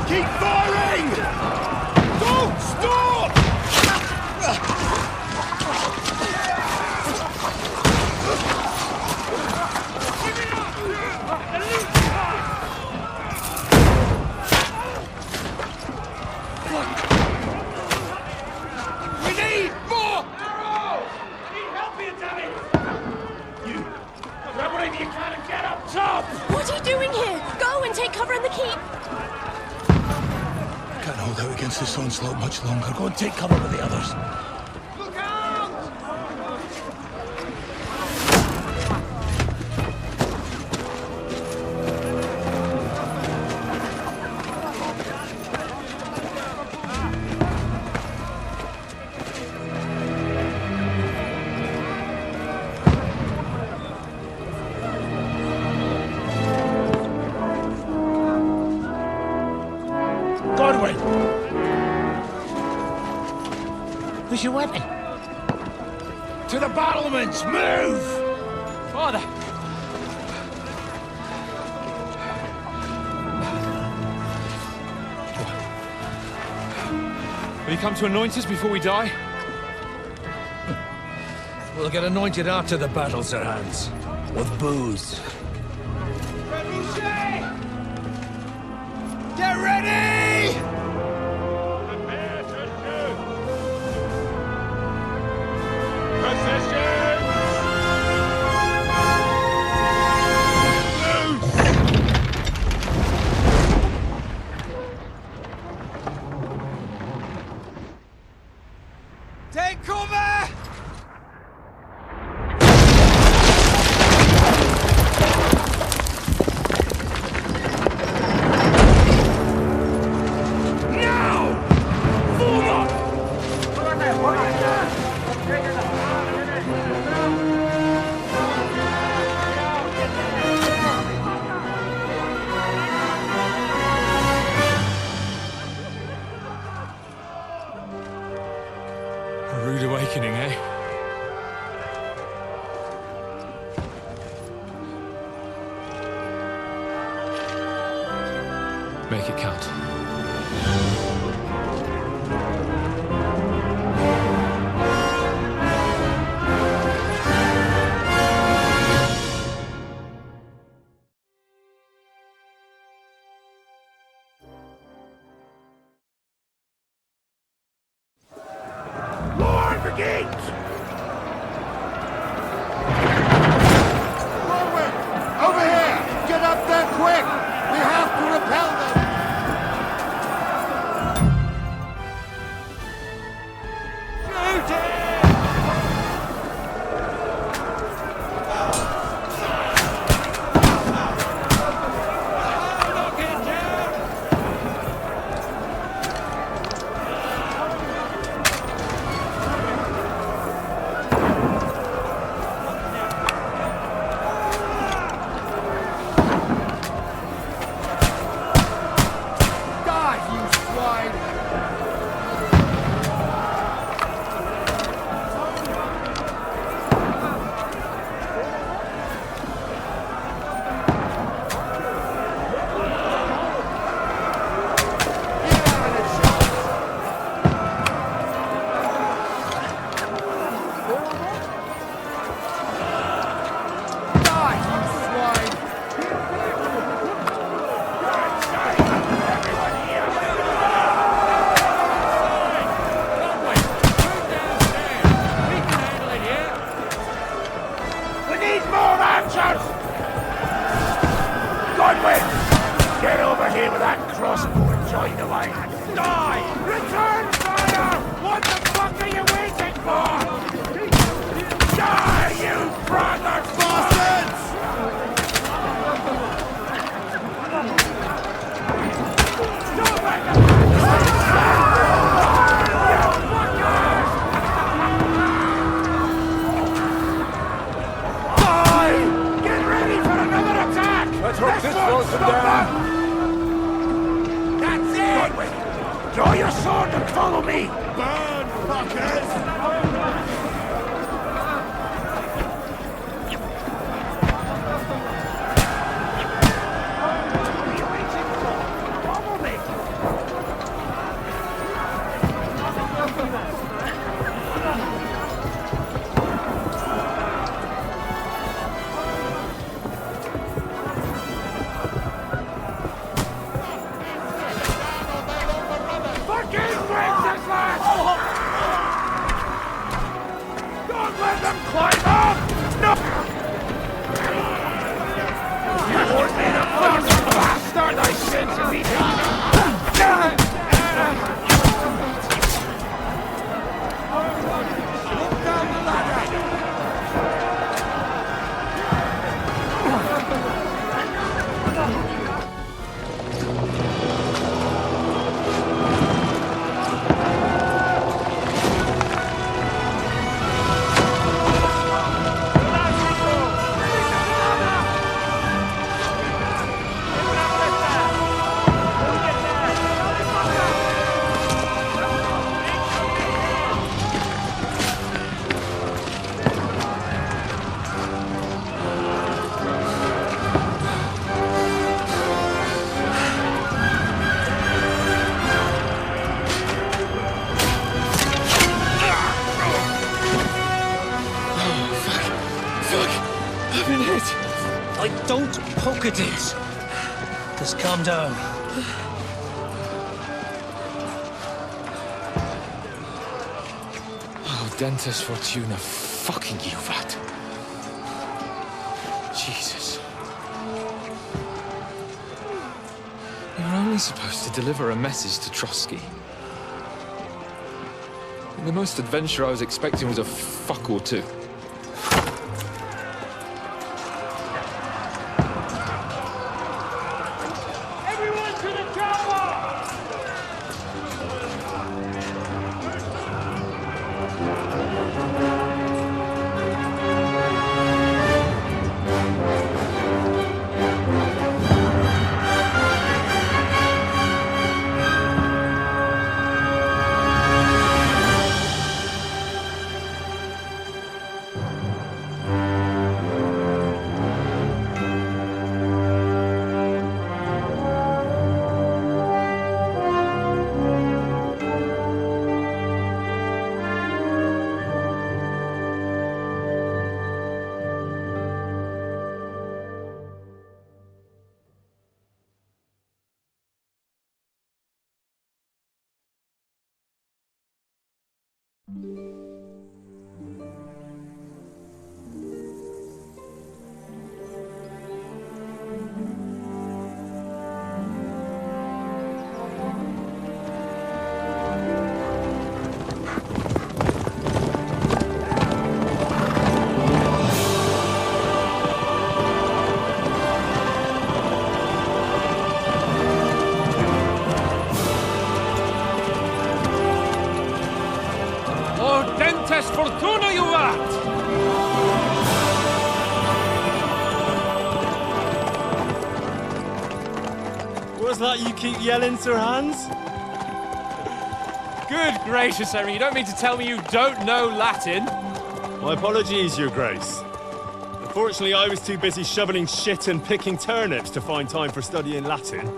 Keep firing! Don't stop! We need more arrows! I need help here, damn it! You! Grab whatever you can and get up top! What are you doing here? Go and take cover in the keep! Can't hold out against this onslaught much longer. Go and take cover with the others. Look out! Godwin! Where's your weapon? To the battlements! Move! Father! Will you come to anoint us before we die? We'll get anointed after the battles are hands. With booze. Get ready! Prepare to shoot! Position! Take cover! A rude awakening, eh? Make it count. Lord Brigade! Forward! Over here! Get up there quick! We have to repel them! Shoot it! Godwin! Get over here with that crossbow and join the line. Die! Return fire! What the fuck are you waiting for? Die, you brother bastards! Let's hope this slows them down. That's it! Godwin, draw your sword and follow me! Burn, fuckers! What are you waiting for? Follow me! bear thy sins and be Look down the ladder! Don't poke at it. Just calm down. Oh, Dentes Fortuna, fucking you, Vat. Jesus. You're only supposed to deliver a message to Trotsky. The most adventure I was expecting was a fuck or two. Fortuna, you vat! What's that you keep yelling, Sir Hans? Good gracious, Henry, you don't mean to tell me you don't know Latin? My apologies, Your Grace. Unfortunately, I was too busy shoveling shit and picking turnips to find time for studying Latin.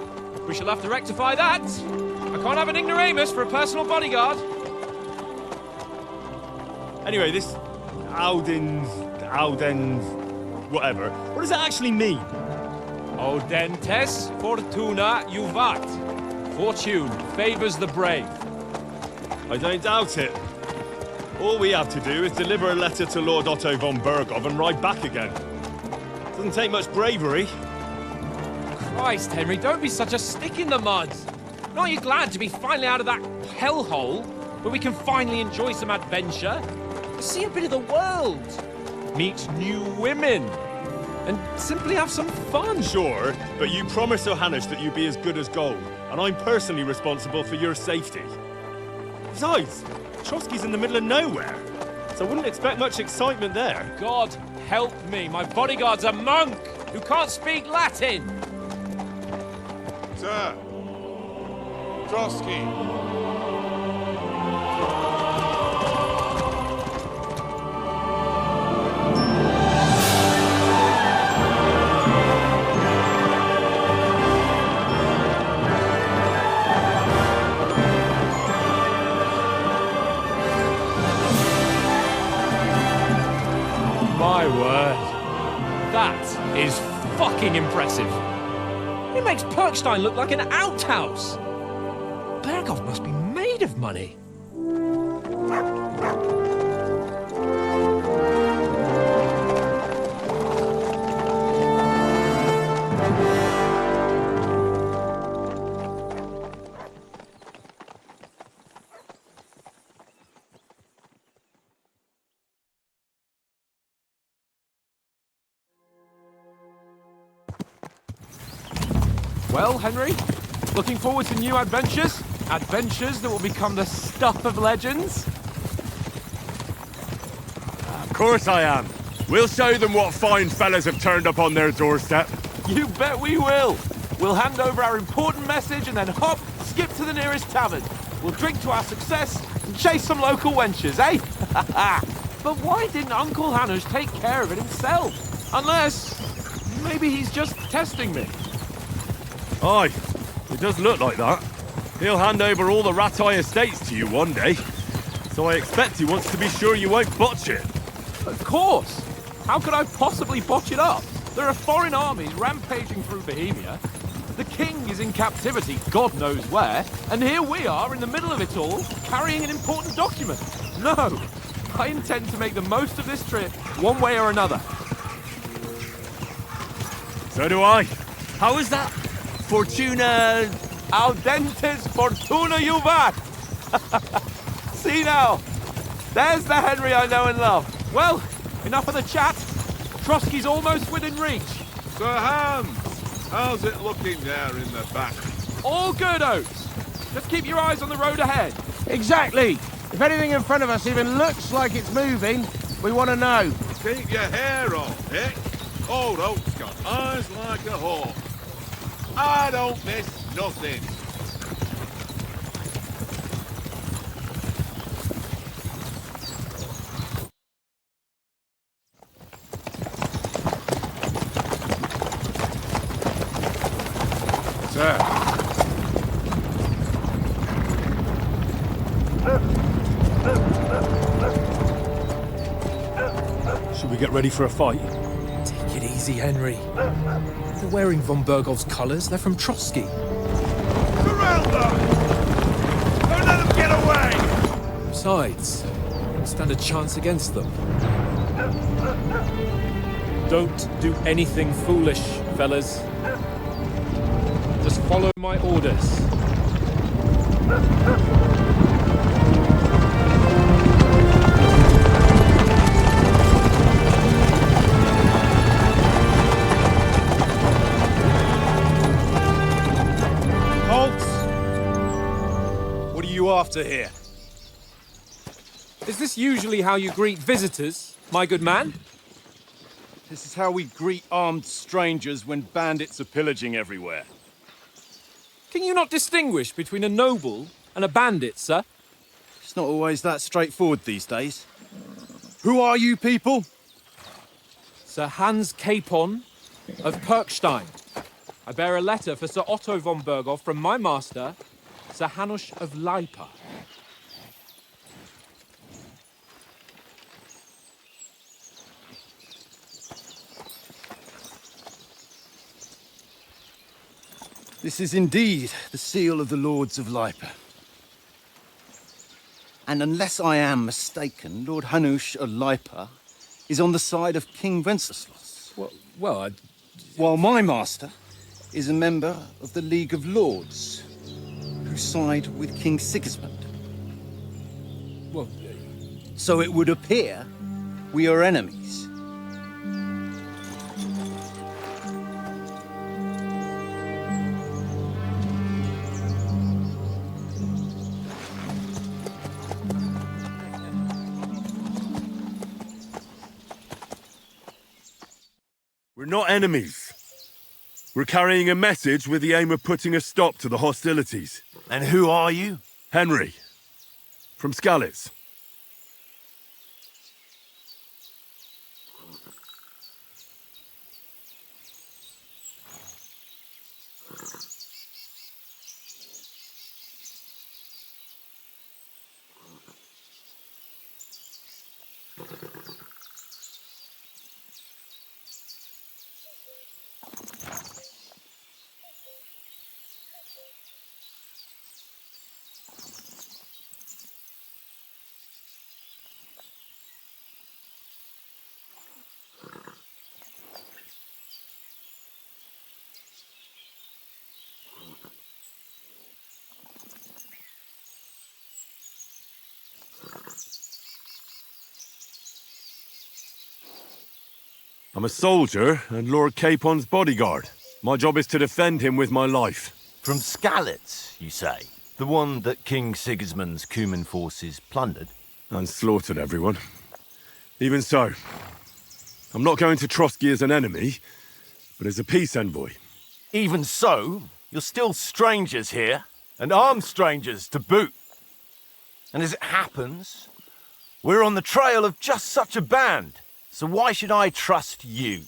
We shall have to rectify that. I can't have an ignoramus for a personal bodyguard. Anyway, this Audens, whatever. What does that actually mean? Audentes fortuna juvat. Fortune favors the brave. I don't doubt it. All we have to do is deliver a letter to Lord Otto von Bergov and ride back again. Doesn't take much bravery. Christ, Henry, don't be such a stick in the mud. Aren't you glad to be finally out of that hellhole where we can finally enjoy some adventure? See a bit of the world, meet new women, and simply have some fun. Sure, but you promised Johannes that you'd be as good as gold, and I'm personally responsible for your safety. Besides, Trotsky's in the middle of nowhere, so I wouldn't expect much excitement there. God help me, my bodyguard's a monk who can't speak Latin. Sir, Trotsky. My word. That is fucking impressive. It makes Perkstein look like an outhouse. Bergov must be made of money. Well, Henry, looking forward to new adventures? Adventures that will become the stuff of legends? Of course I am. We'll show them what fine fellas have turned up on their doorstep. You bet we will. We'll hand over our important message and then hop, skip to the nearest tavern. We'll drink to our success and chase some local wenches, eh? But why didn't Uncle Hanush take care of it himself? Unless, maybe he's just testing me. Aye, it does look like that. He'll hand over all the Ratai estates to you one day. So I expect he wants to be sure you won't botch it. Of course. How could I possibly botch it up? There are foreign armies rampaging through Bohemia. The king is in captivity, God knows where, and here we are in the middle of it all, carrying an important document. No, I intend to make the most of this trip, one way or another. So do I. How is that? Fortuna... Audentes fortuna juvat! See now, there's the Henry I know and love. Well, enough of the chat. Trotsky's almost within reach. Sir Hans, how's it looking there in the back? All good, Oates. Just keep your eyes on the road ahead. Exactly. If anything in front of us even looks like it's moving, we want to know. Keep your hair on, eh? Old Oak's got eyes like a hawk. I don't miss nothing. Sir. Should we get ready for a fight? Take it easy, Henry. They're wearing von Bergov's colours. They're from Trotsky. Surround them! Don't let them get away! Besides, we don't stand a chance against them. Don't do anything foolish, fellas. Just follow my orders. What are you after here? Is this usually how you greet visitors, my good man? This is how we greet armed strangers when bandits are pillaging everywhere. Can you not distinguish between a noble and a bandit, sir? It's not always that straightforward these days. Who are you people? Sir Hans Capon of Perkstein. I bear a letter for Sir Otto von Berghoff from my master, Sir Hanush of Lipa. This is indeed the seal of the Lords of Lipa. And unless I am mistaken, Lord Hanush of Lipa is on the side of King Wenceslas. Well, While my master is a member of the League of Lords, who side with King Sigismund. well, So it would appear we are enemies. We're not enemies. We're carrying a message with the aim of putting a stop to the hostilities. And who are you? Henry, from Skalitz. I'm a soldier and Lord Capon's bodyguard. My job is to defend him with my life. From Skalitz, you say? The one that King Sigismund's Cuman forces plundered? And slaughtered everyone. Even so, I'm not going to Trotsky as an enemy, but as a peace envoy. Even so, you're still strangers here, and armed strangers to boot. And as it happens, we're on the trail of just such a band, so why should I trust you?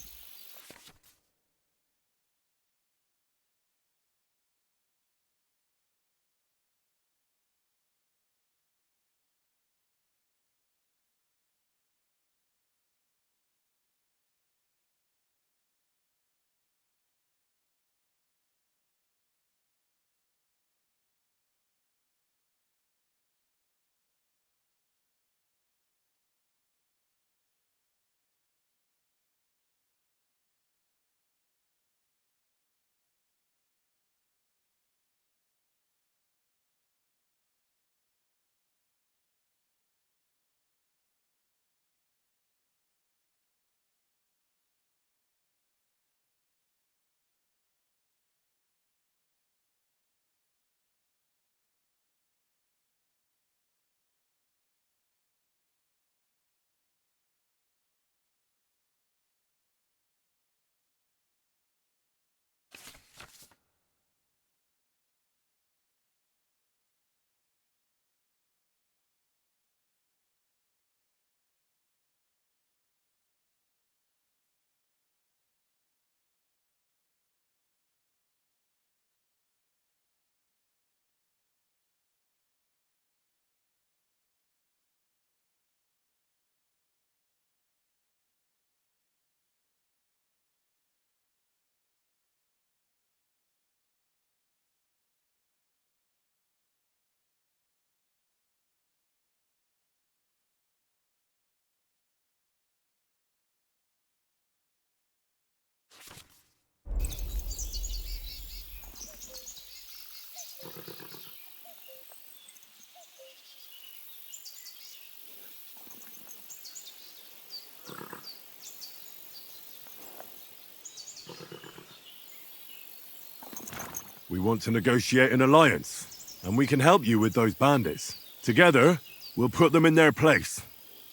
We want to negotiate an alliance, and we can help you with those bandits. Together, we'll put them in their place,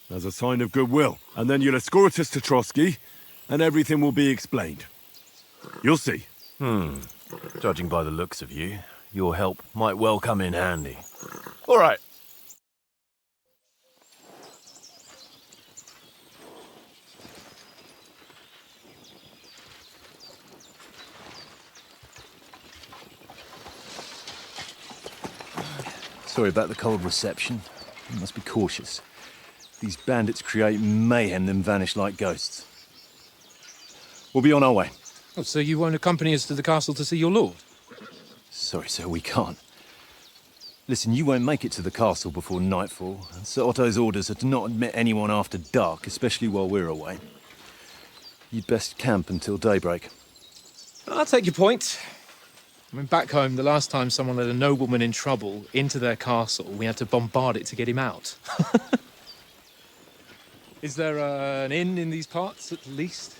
as a sign of goodwill. And then you'll escort us to Trotsky, and everything will be explained. You'll see. Judging by the looks of you, your help might well come in handy. All right. Sorry about the cold reception. You must be cautious. These bandits create mayhem, then vanish like ghosts. We'll be on our way. Oh, so you won't accompany us to the castle to see your lord? Sorry, sir, we can't. Listen, you won't make it to the castle before nightfall, and Sir Otto's orders are to not admit anyone after dark, especially while we're away. You'd best camp until daybreak. I'll take your point. I mean, back home, the last time someone let a nobleman in trouble into their castle, we had to bombard it to get him out. Is there an inn in these parts, at least?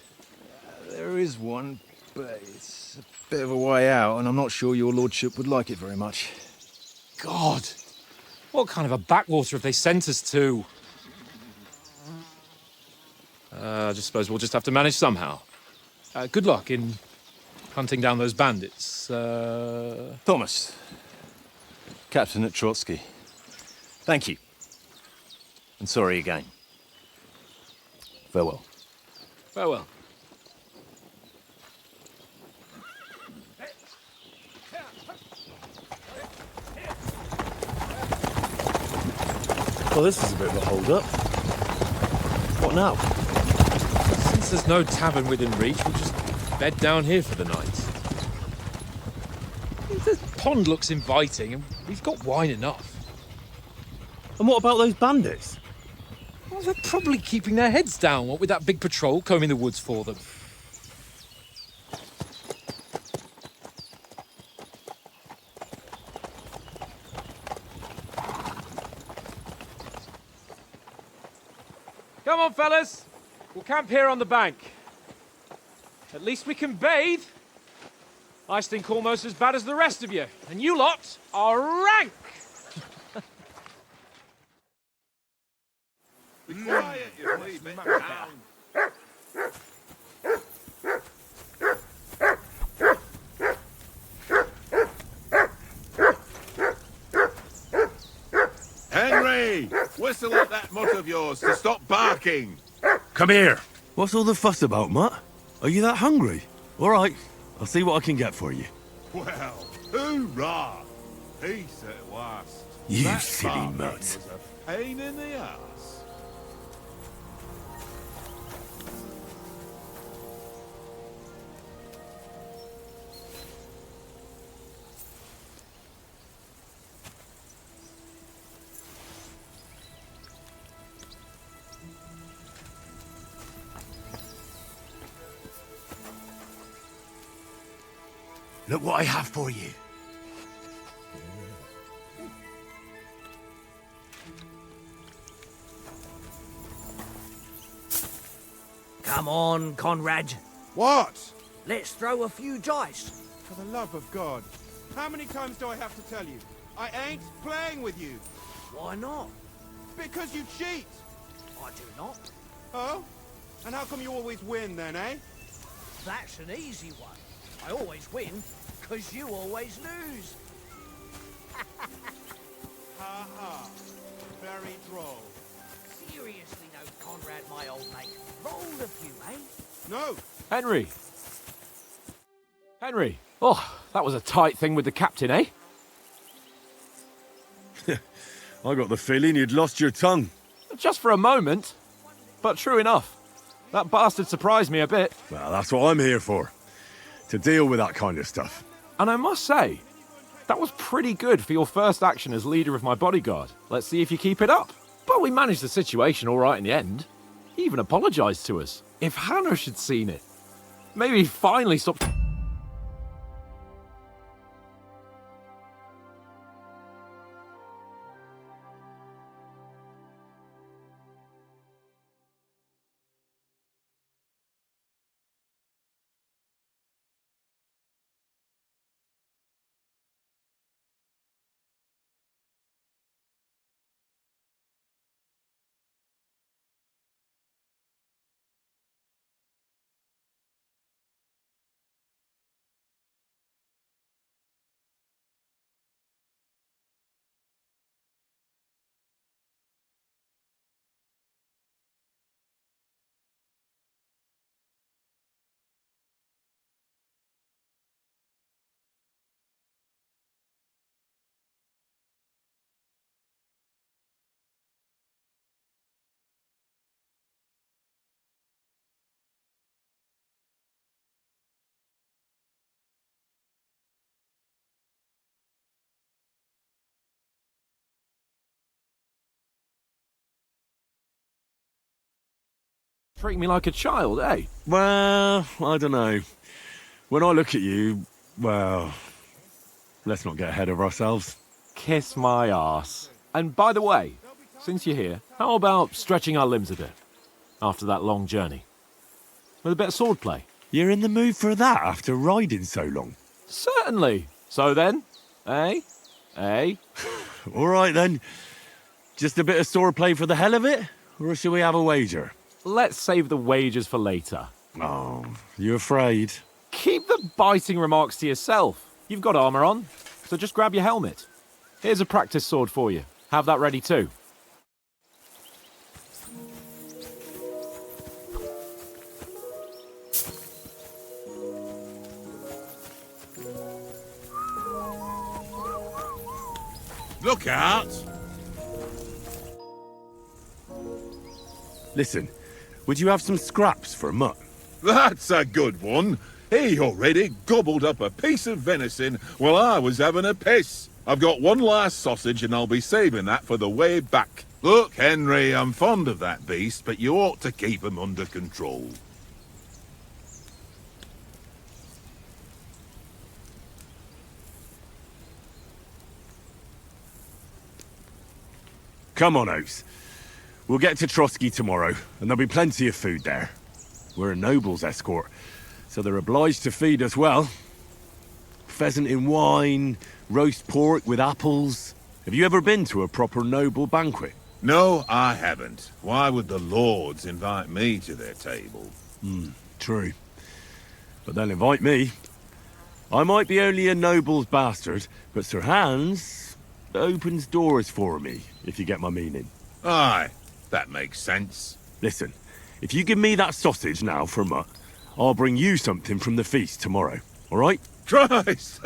There is one, but it's a bit of a way out, and I'm not sure your lordship would like it very much. God! What kind of a backwater have they sent us to? I just suppose we'll just have to manage somehow. Good luck in hunting down those bandits. Thomas, captain at Trotsky. Thank you. And sorry again. Farewell. Farewell. Well, this is a bit of a hold-up. What now? Since there's no tavern within reach, we'll just bed down here for the night. The pond looks inviting, and we've got wine enough. And what about those bandits? Well, they're probably keeping their heads down, what with that big patrol combing the woods for them. Come on, fellas. We'll camp here on the bank. At least we can bathe. I stink almost as bad as the rest of you, and you lot are rank! Be quiet, you wee bit down. Henry! Whistle at that mutt of yours to stop barking! Come here! What's all the fuss about, Mutt? Are you that hungry? All right, I'll see what I can get for you. Well, hoorah! Peace at last. You That silly barking mutt. was a pain in the ass. Look what I have for you. Come on, Conrad. What? Let's throw a few dice. For the love of God. How many times do I have to tell you? I ain't playing with you. Why not? Because you cheat. I do not. Oh? And how come you always win then, eh? That's an easy one. I always win, because you always lose. Ha ha. Very droll. Seriously though, Conrad, my old mate. Roll a few, eh? No. Henry! Henry! Oh, that was a tight thing with the captain, eh? I got the feeling you'd lost your tongue. Just for a moment. But true enough. That bastard surprised me a bit. Well, that's what I'm here for. To deal with that kind of stuff. And I must say, that was pretty good for your first action as leader of my bodyguard. Let's see if you keep it up. But we managed the situation all right in the end. He even apologised to us. If Hanush had seen it, maybe he'd finally stopped... Treating me like a child, eh? Well, I don't know. When I look at you, well, let's not get ahead of ourselves. Kiss my arse. And by the way, since you're here, how about stretching our limbs a bit? After that long journey. With a bit of swordplay. You're in the mood for that after riding so long? Certainly. So then, eh? Eh? All right then. Just a bit of swordplay for the hell of it? Or shall we have a wager? Let's save the wagers for later. Oh, you afraid? Keep the biting remarks to yourself. You've got armour on, so just grab your helmet. Here's a practice sword for you. Have that ready too. Look out! Listen, would you have some scraps for Mutt? That's a good one. He already gobbled up a piece of venison while I was having a piss. I've got one last sausage and I'll be saving that for the way back. Look, Henry, I'm fond of that beast, but you ought to keep him under control. Come on, Oates. We'll get to Trotsky tomorrow, and there'll be plenty of food there. We're a noble's escort, so they're obliged to feed us well. pheasant in wine, roast pork with apples. Have you ever been to a proper noble banquet? No, I haven't. Why would the lords invite me to their table? True. But they'll invite me. I might be only a noble's bastard, but Sir Hans opens doors for me, if you get my meaning. Aye, that makes sense. Listen, if you give me that sausage now for a mutt, I'll bring you something from the feast tomorrow, all right? Christ!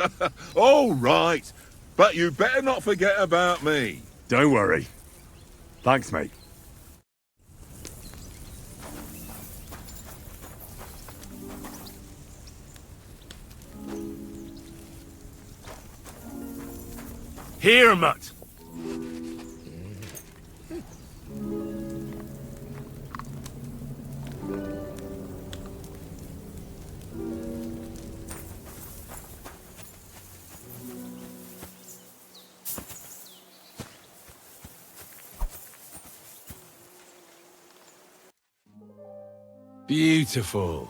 All right, but you better not forget about me. Don't worry. Thanks, mate. Here, mutt. Beautiful.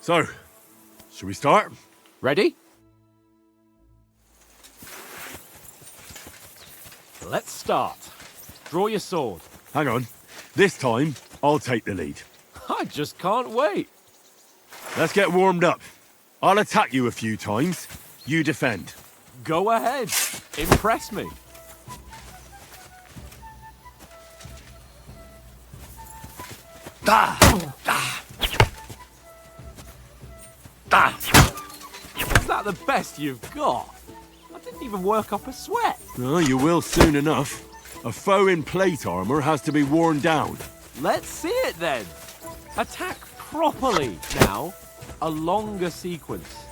So, should we start? Ready? Let's start. Draw your sword. Hang on. This time, I'll take the lead. I just can't wait. Let's get warmed up. I'll attack you a few times. You defend. Go ahead. Impress me. Is that the best you've got? I didn't even work up a sweat. Oh, you will soon enough. A foe in plate armor has to be worn down. Let's see it then. Attack properly. Now, a longer sequence.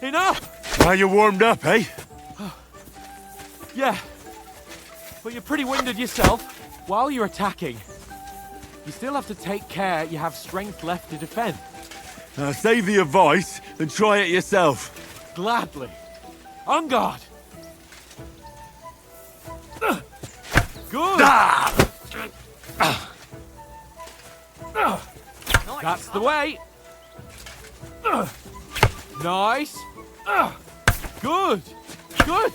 Enough! Now you're warmed up, eh? Yeah. But you're pretty winded yourself. While you're attacking, you still have to take care you have strength left to defend. Save the advice and try it yourself. Gladly. On guard. Good. That's the way. Nice. Good. Good.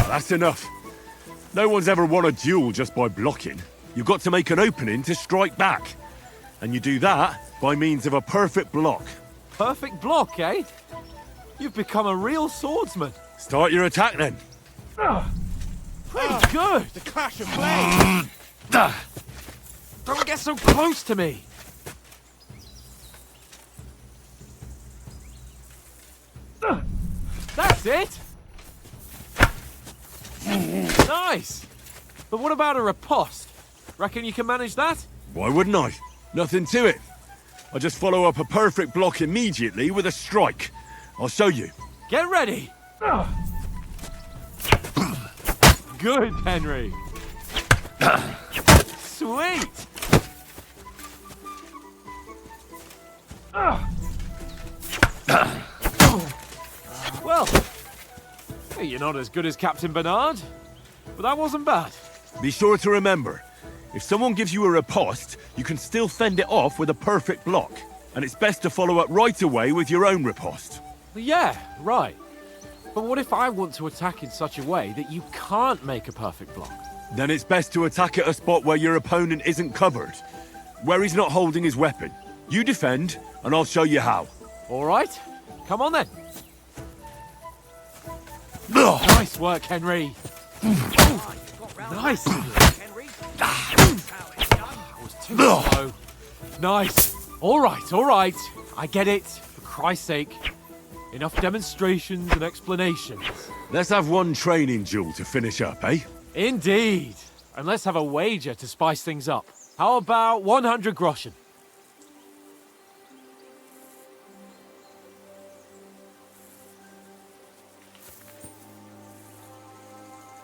That's enough. No one's ever won a duel just by blocking. You've got to make an opening to strike back. And you do that by means of a perfect block. Perfect block, eh? You've become a real swordsman. Start your attack then. Pretty good. The clash of blades. Don't get so close to me. That's it. Nice. But what about a riposte? Reckon you can manage that? Why wouldn't I? Nothing to it. I just follow up a perfect block immediately with a strike. I'll show you. Get ready. Good, Henry. Sweet. Well, you're not as good as Captain Bernard, but that wasn't bad. Be sure to remember, if someone gives you a riposte, you can still fend it off with a perfect block. And it's best to follow up right away with your own riposte. Yeah, right. But what if I want to attack in such a way that you can't make a perfect block? Then it's best to attack at a spot where your opponent isn't covered, where he's not holding his weapon. You defend, and I'll show you how. All right, come on then. Nice work, Henry. Nice. That was too slow. Nice. All right. I get it. For Christ's sake. Enough demonstrations and explanations. Let's have one training duel to finish up, eh? Indeed. And let's have a wager to spice things up. How about 100 groschen?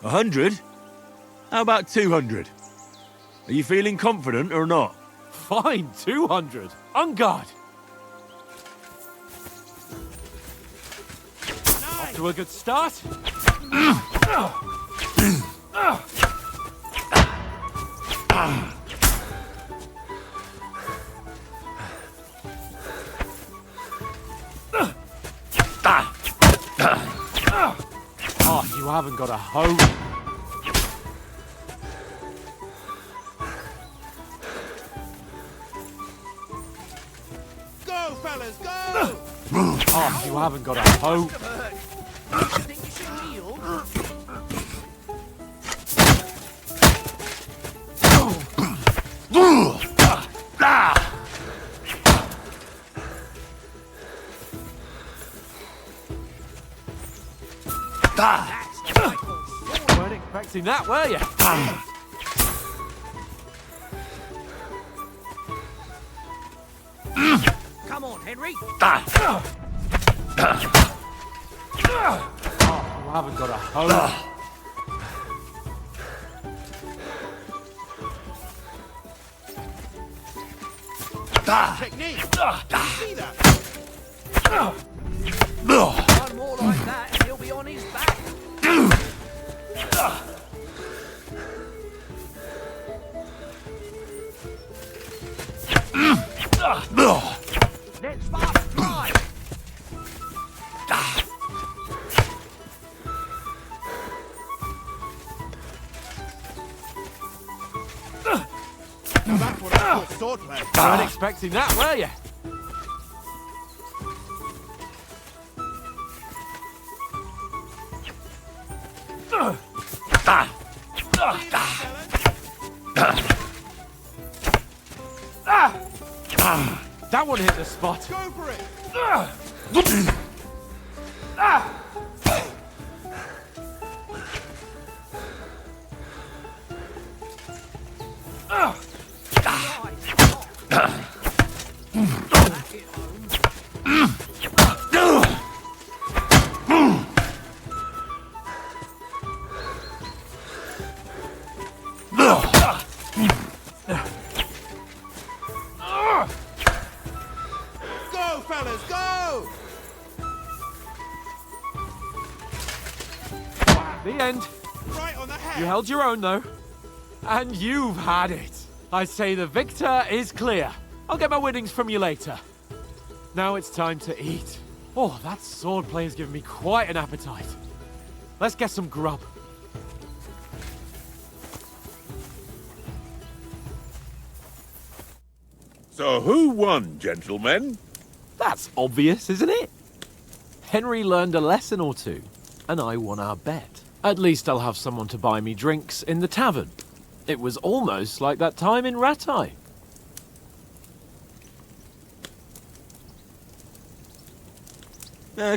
$100? How about 200? Are you feeling confident or not? Fine, 200. On guard. Off to a good start. Oh, you haven't got a hope. Go, fellas, go! Oh, you haven't got a hope. Think you should kneel? Weren't expecting that, were you? Come on, Henry. Oh, you haven't got a hope. Technique. See that? One more like that, and he'll be on his back. Let's fast drive. Now that's what I call swordplay. Weren't expecting that, were you? That one hit the spot. Go for it. Go, fellas, go! The end. Right on the head. You held your own, though. And you've had it. I say the victor is clear. I'll get my winnings from you later. Now it's time to eat. Oh, that swordplay has given me quite an appetite. Let's get some grub. So who won, gentlemen? That's obvious, isn't it? Henry learned a lesson or two, and I won our bet. At least I'll have someone to buy me drinks in the tavern. It was almost like that time in Rattay.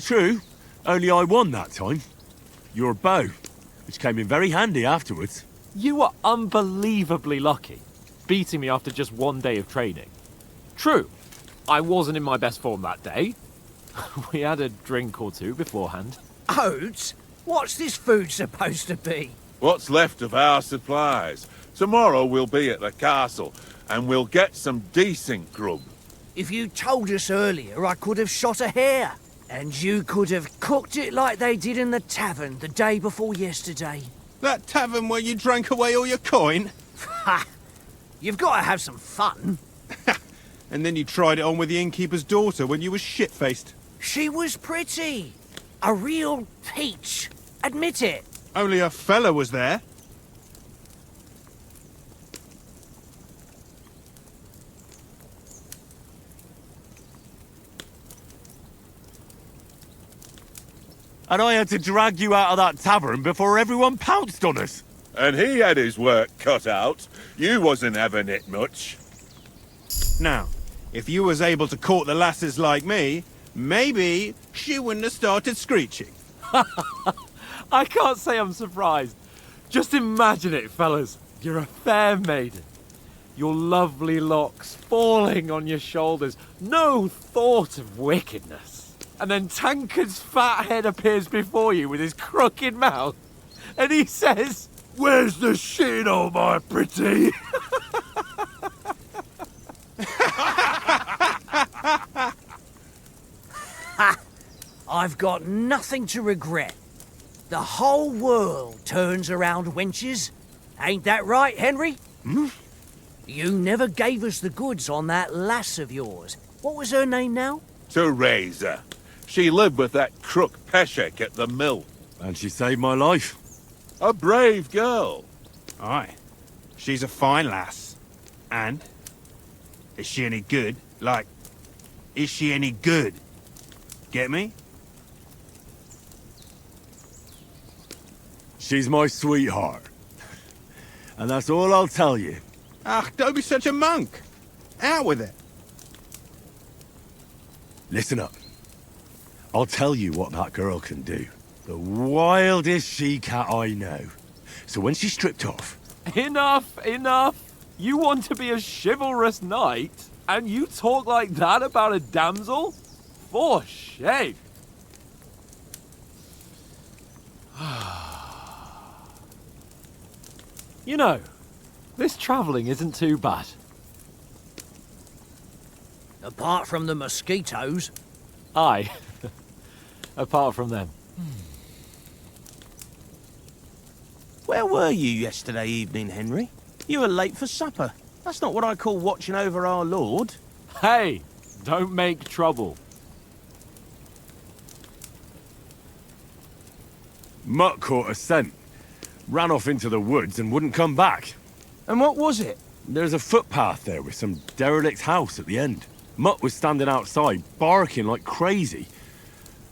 True. Only I won that time. Your bow, which came in very handy afterwards. You were unbelievably lucky, beating me after just one day of training. True, I wasn't in my best form that day. We had a drink or two beforehand. Oats? What's this food supposed to be? What's left of our supplies. Tomorrow we'll be at the castle, and we'll get some decent grub. If you told us earlier, I could have shot a hare. And you could have cooked it like they did in the tavern the day before yesterday. That tavern where you drank away all your coin? Ha! You've got to have some fun. And then you tried it on with the innkeeper's daughter when you were shit-faced. She was pretty. A real peach. Admit it. Only a fella was there. And I had to drag you out of that tavern before everyone pounced on us. And he had his work cut out. You wasn't having it much. Now, if you was able to court the lasses like me, maybe she wouldn't have started screeching. I can't say I'm surprised. Just imagine it, fellas. You're a fair maiden. Your lovely locks falling on your shoulders. No thought of wickedness. And then Tankard's fat head appears before you with his crooked mouth. And he says, "Where's the shit, oh my pretty?" I've got nothing to regret. The whole world turns around wenches. Ain't that right, Henry? Hmm? You never gave us the goods on that lass of yours. What was her name now? Teresa. She lived with that crook Peshek at the mill. And she saved my life. A brave girl. Aye. She's a fine lass. And? Is she any good? Like, is she any good? Get me? She's my sweetheart. And that's all I'll tell you. Ah, don't be such a monk. Out with it. Listen up. I'll tell you what that girl can do. The wildest she-cat I know. So when she's stripped off... Enough, enough. You want to be a chivalrous knight, and you talk like that about a damsel? For shame. You know, this travelling isn't too bad. Apart from the mosquitoes. Aye. Apart from them. Where were you yesterday evening, Henry? You were late for supper. That's not what I call watching over our lord. Hey, don't make trouble. Mutt caught a scent, ran off into the woods and wouldn't come back. And what was it? There's a footpath there with some derelict house at the end. Mutt was standing outside, barking like crazy.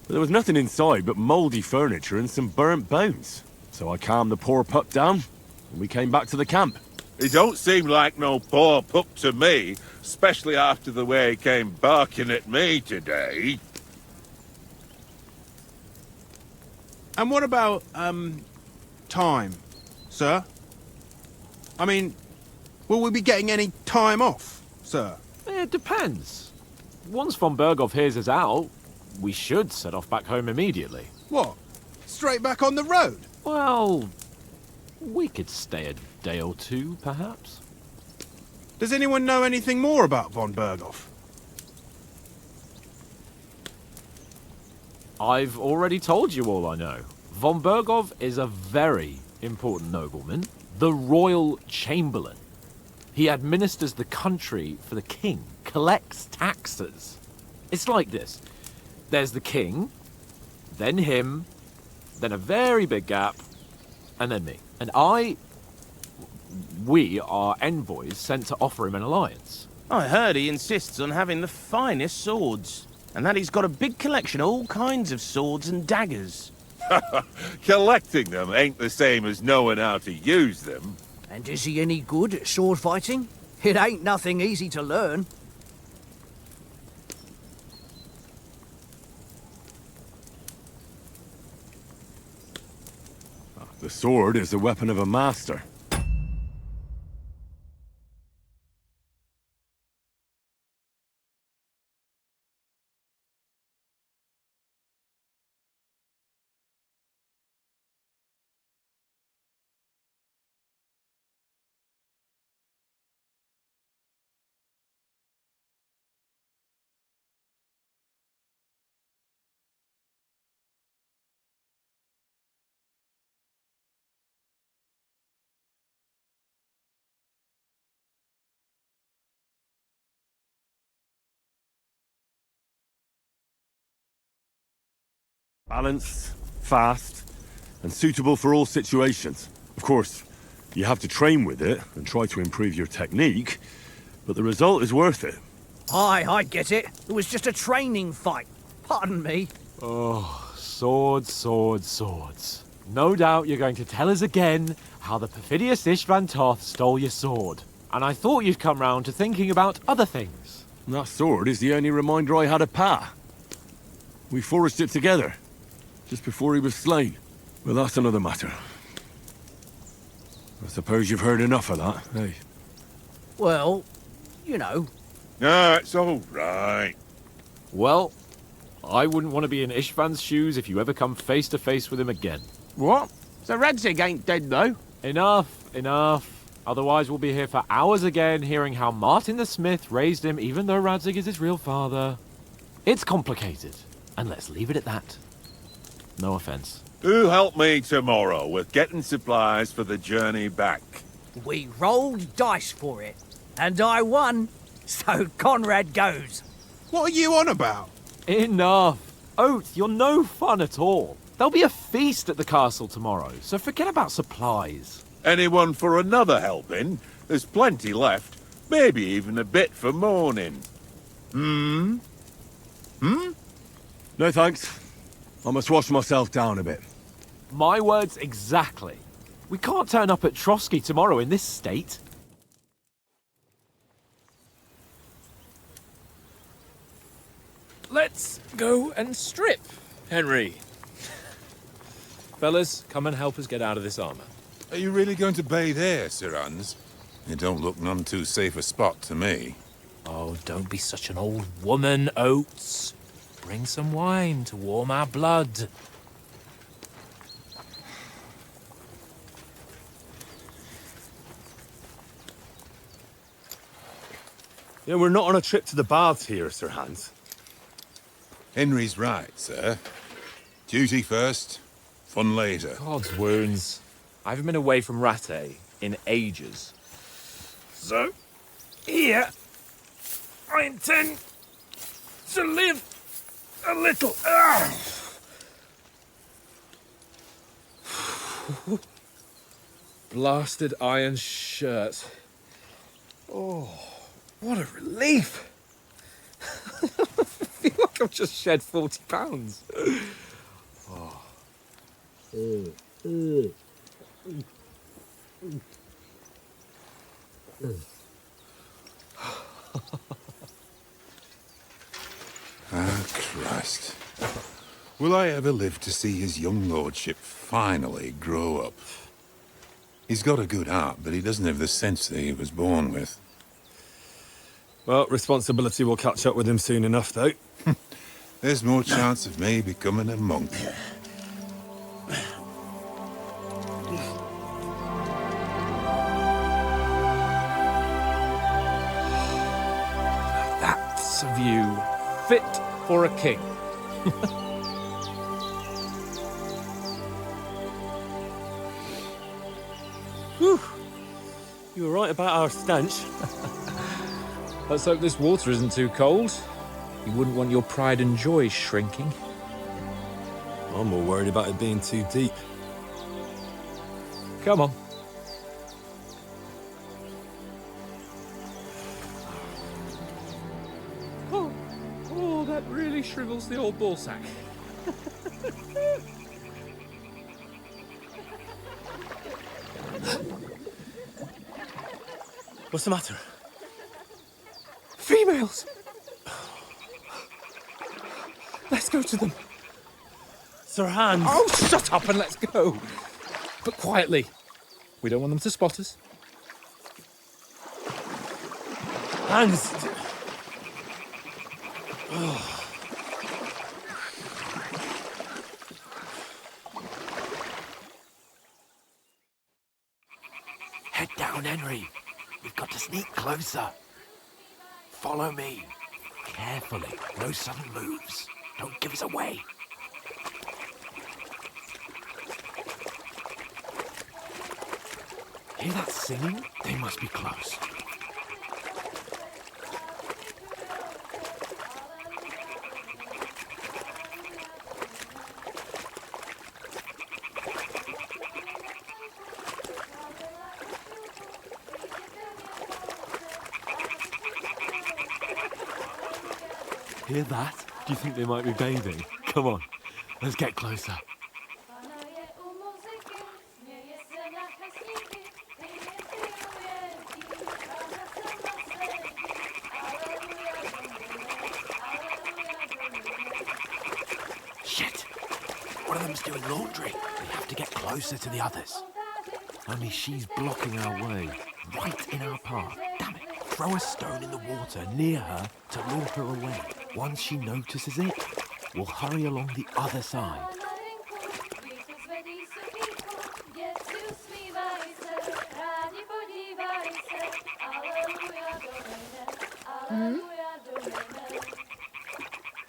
But there was nothing inside but mouldy furniture and some burnt bones. So I calmed the poor pup down, and we came back to the camp. He don't seem like no poor pup to me, especially after the way he came barking at me today. And what about, time, sir? I mean, will we be getting any time off, sir? It depends. Once von Berghoff hears us out, we should set off back home immediately. What? Straight back on the road? Well, we could stay a day or two, perhaps. Does anyone know anything more about von Berghoff? I've already told you all I know. Von Berghoff is a very important nobleman, the royal chamberlain. He administers the country for the king, collects taxes. It's like this. There's the king, then him, then a very big gap, and then me. And we are envoys sent to offer him an alliance. I heard he insists on having the finest swords, and that he's got a big collection of all kinds of swords and daggers. Collecting them ain't the same as knowing how to use them. And is he any good at sword fighting? It ain't nothing easy to learn. The sword is the weapon of a master. Balanced, fast, and suitable for all situations. Of course, you have to train with it and try to improve your technique, but the result is worth it. Aye, I get it. It was just a training fight. Pardon me. Oh, swords, swords, swords. No doubt you're going to tell us again how the perfidious Istvan Toth stole your sword. And I thought you'd come round to thinking about other things. And that sword is the only reminder I had of Pa. We forged it together, just before he was slain. But that's another matter. I suppose you've heard enough of that, eh? Well, you know. No, it's all right. Well, I wouldn't want to be in Istvan's shoes if you ever come face to face with him again. What? So Radzig ain't dead, though? Enough, enough. Otherwise we'll be here for hours again hearing how Martin the Smith raised him even though Radzig is his real father. It's complicated, and let's leave it at that. No offense. Who help me tomorrow with getting supplies for the journey back? We rolled dice for it, and I won. So Conrad goes. What are you on about? Enough. Oath, you're no fun at all. There'll be a feast at the castle tomorrow, so forget about supplies. Anyone for another helping? There's plenty left. Maybe even a bit for morning. Hmm? No thanks. I must wash myself down a bit. My words exactly. We can't turn up at Trotsky tomorrow in this state. Let's go and strip, Henry. Fellas, come and help us get out of this armor. Are you really going to bathe here, Sir Hans? It don't look none too safe a spot to me. Oh, don't be such an old woman, Oates. Bring some wine to warm our blood. Yeah, we're not on a trip to the baths here, Sir Hans. Henry's right, sir. Duty first, fun later. God's wounds. I haven't been away from Rattay in ages. So, Here, I intend to live a little. Blasted iron shirt. Oh, what a relief! I feel like I've just shed 40 pounds. Oh. Ah, Christ. Will I ever live to see his young lordship finally grow up? He's got a good heart, but he doesn't have the sense that he was born with. Well, responsibility will catch up with him soon enough, though. There's more chance of me becoming a monk. That's a view fit for a king. Whew. You were right about our stench. Let's hope this water isn't too cold. You wouldn't want your pride and joy shrinking. I'm more worried about it being too deep. Come on. Oh, that really shrivels the old ball sack. What's the matter? Females! Let's go to them. Sir Hans! Oh, shut up and let's go. But quietly. We don't want them to spot us. Hans! Head down, Henry. We've got to sneak closer. Follow me. Carefully. No sudden moves. Don't give us away. Hear that singing? They must be close. Hear that? Do you think they might be bathing? Come on, let's get closer. Shit! One of them's doing laundry. We have to get closer to the others. Only she's blocking our way. Right in our path. Damn it. Throw a stone in the water near her to lure her away. Once she notices it, we'll hurry along the other side.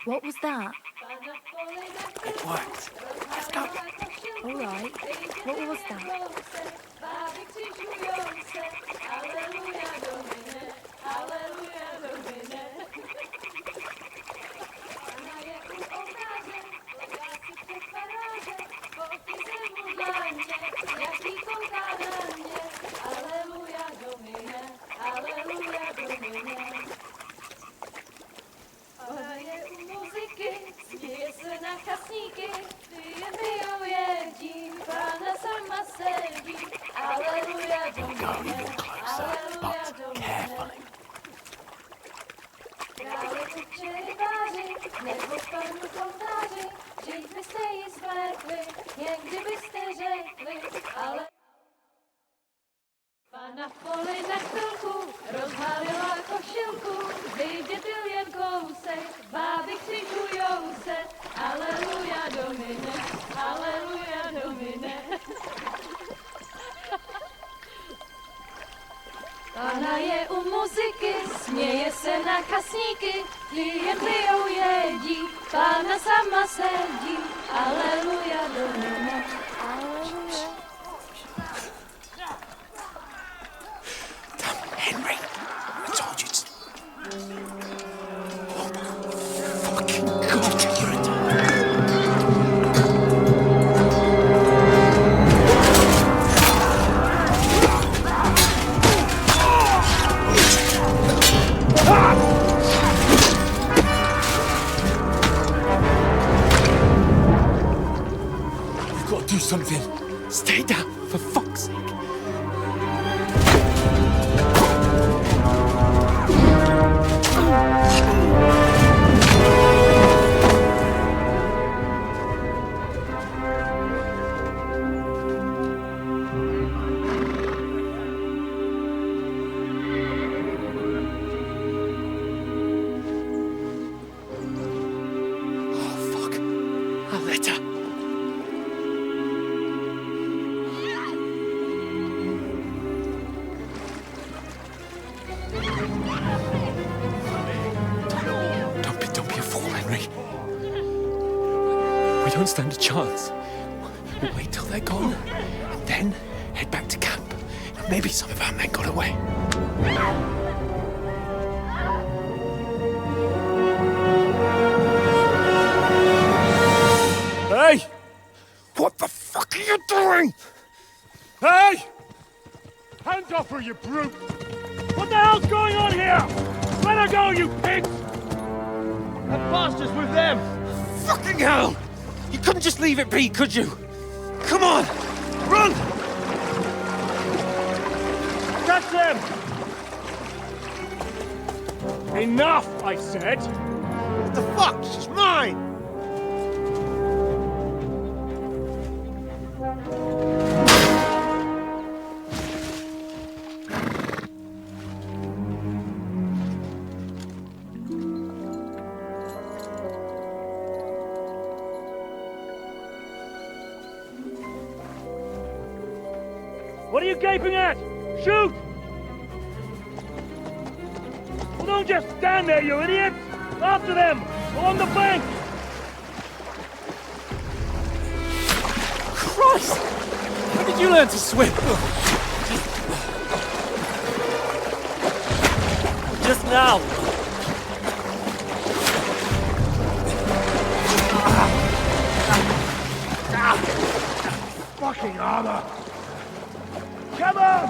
What was that? It worked. Let's go. All right. What was that? We'll go even closer, but carefully. Na poli na chvilku rozhalila košilku, vyjde byl jen kousek, báby křižujou se, aleluja domine, aleluja domine. Pána je u muziky, směje se na kasníky, klienty jedí, pána sama sedí, aleluja domine, aleluja. Henry, it's on. fucking god, you're a You've got to do something. Stay down, for fuck's sake. Don't be a fool, Henry. We don't stand a chance. We'll wait till they're gone, and then head back to camp. Maybe some of our men got away. Hey! What the fuck are you doing? Hey! Hands off her, you brute! What the hell's going on here? Let her go, you pigs! That bastard's with them! Fucking hell! You couldn't just leave it be, could you? Come on! Run! Catch them! Enough, I said! What the fuck? She's mine! What are you gaping at? Shoot! Well, don't just stand there, you idiots! After them! Along the bank! Christ! When did you learn to swim? Just now! Fucking armor! Come on!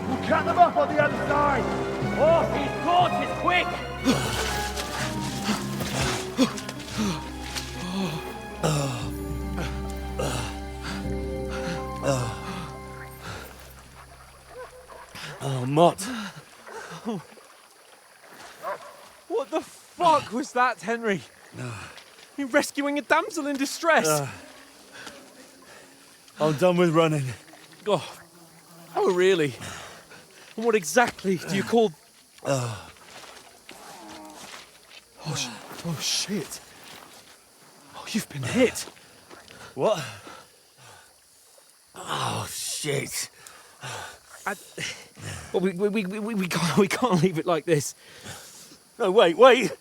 We'll cut them off on the other side! Oh, he's torches, quick! Oh, Mott. What the fuck was that, Henry? You rescuing a damsel in distress? I'm done with running. Oh, really? And what exactly do you call... Oh, shit. Oh, you've been hit. What? Oh, shit. Well, we can't leave it like this. No, wait!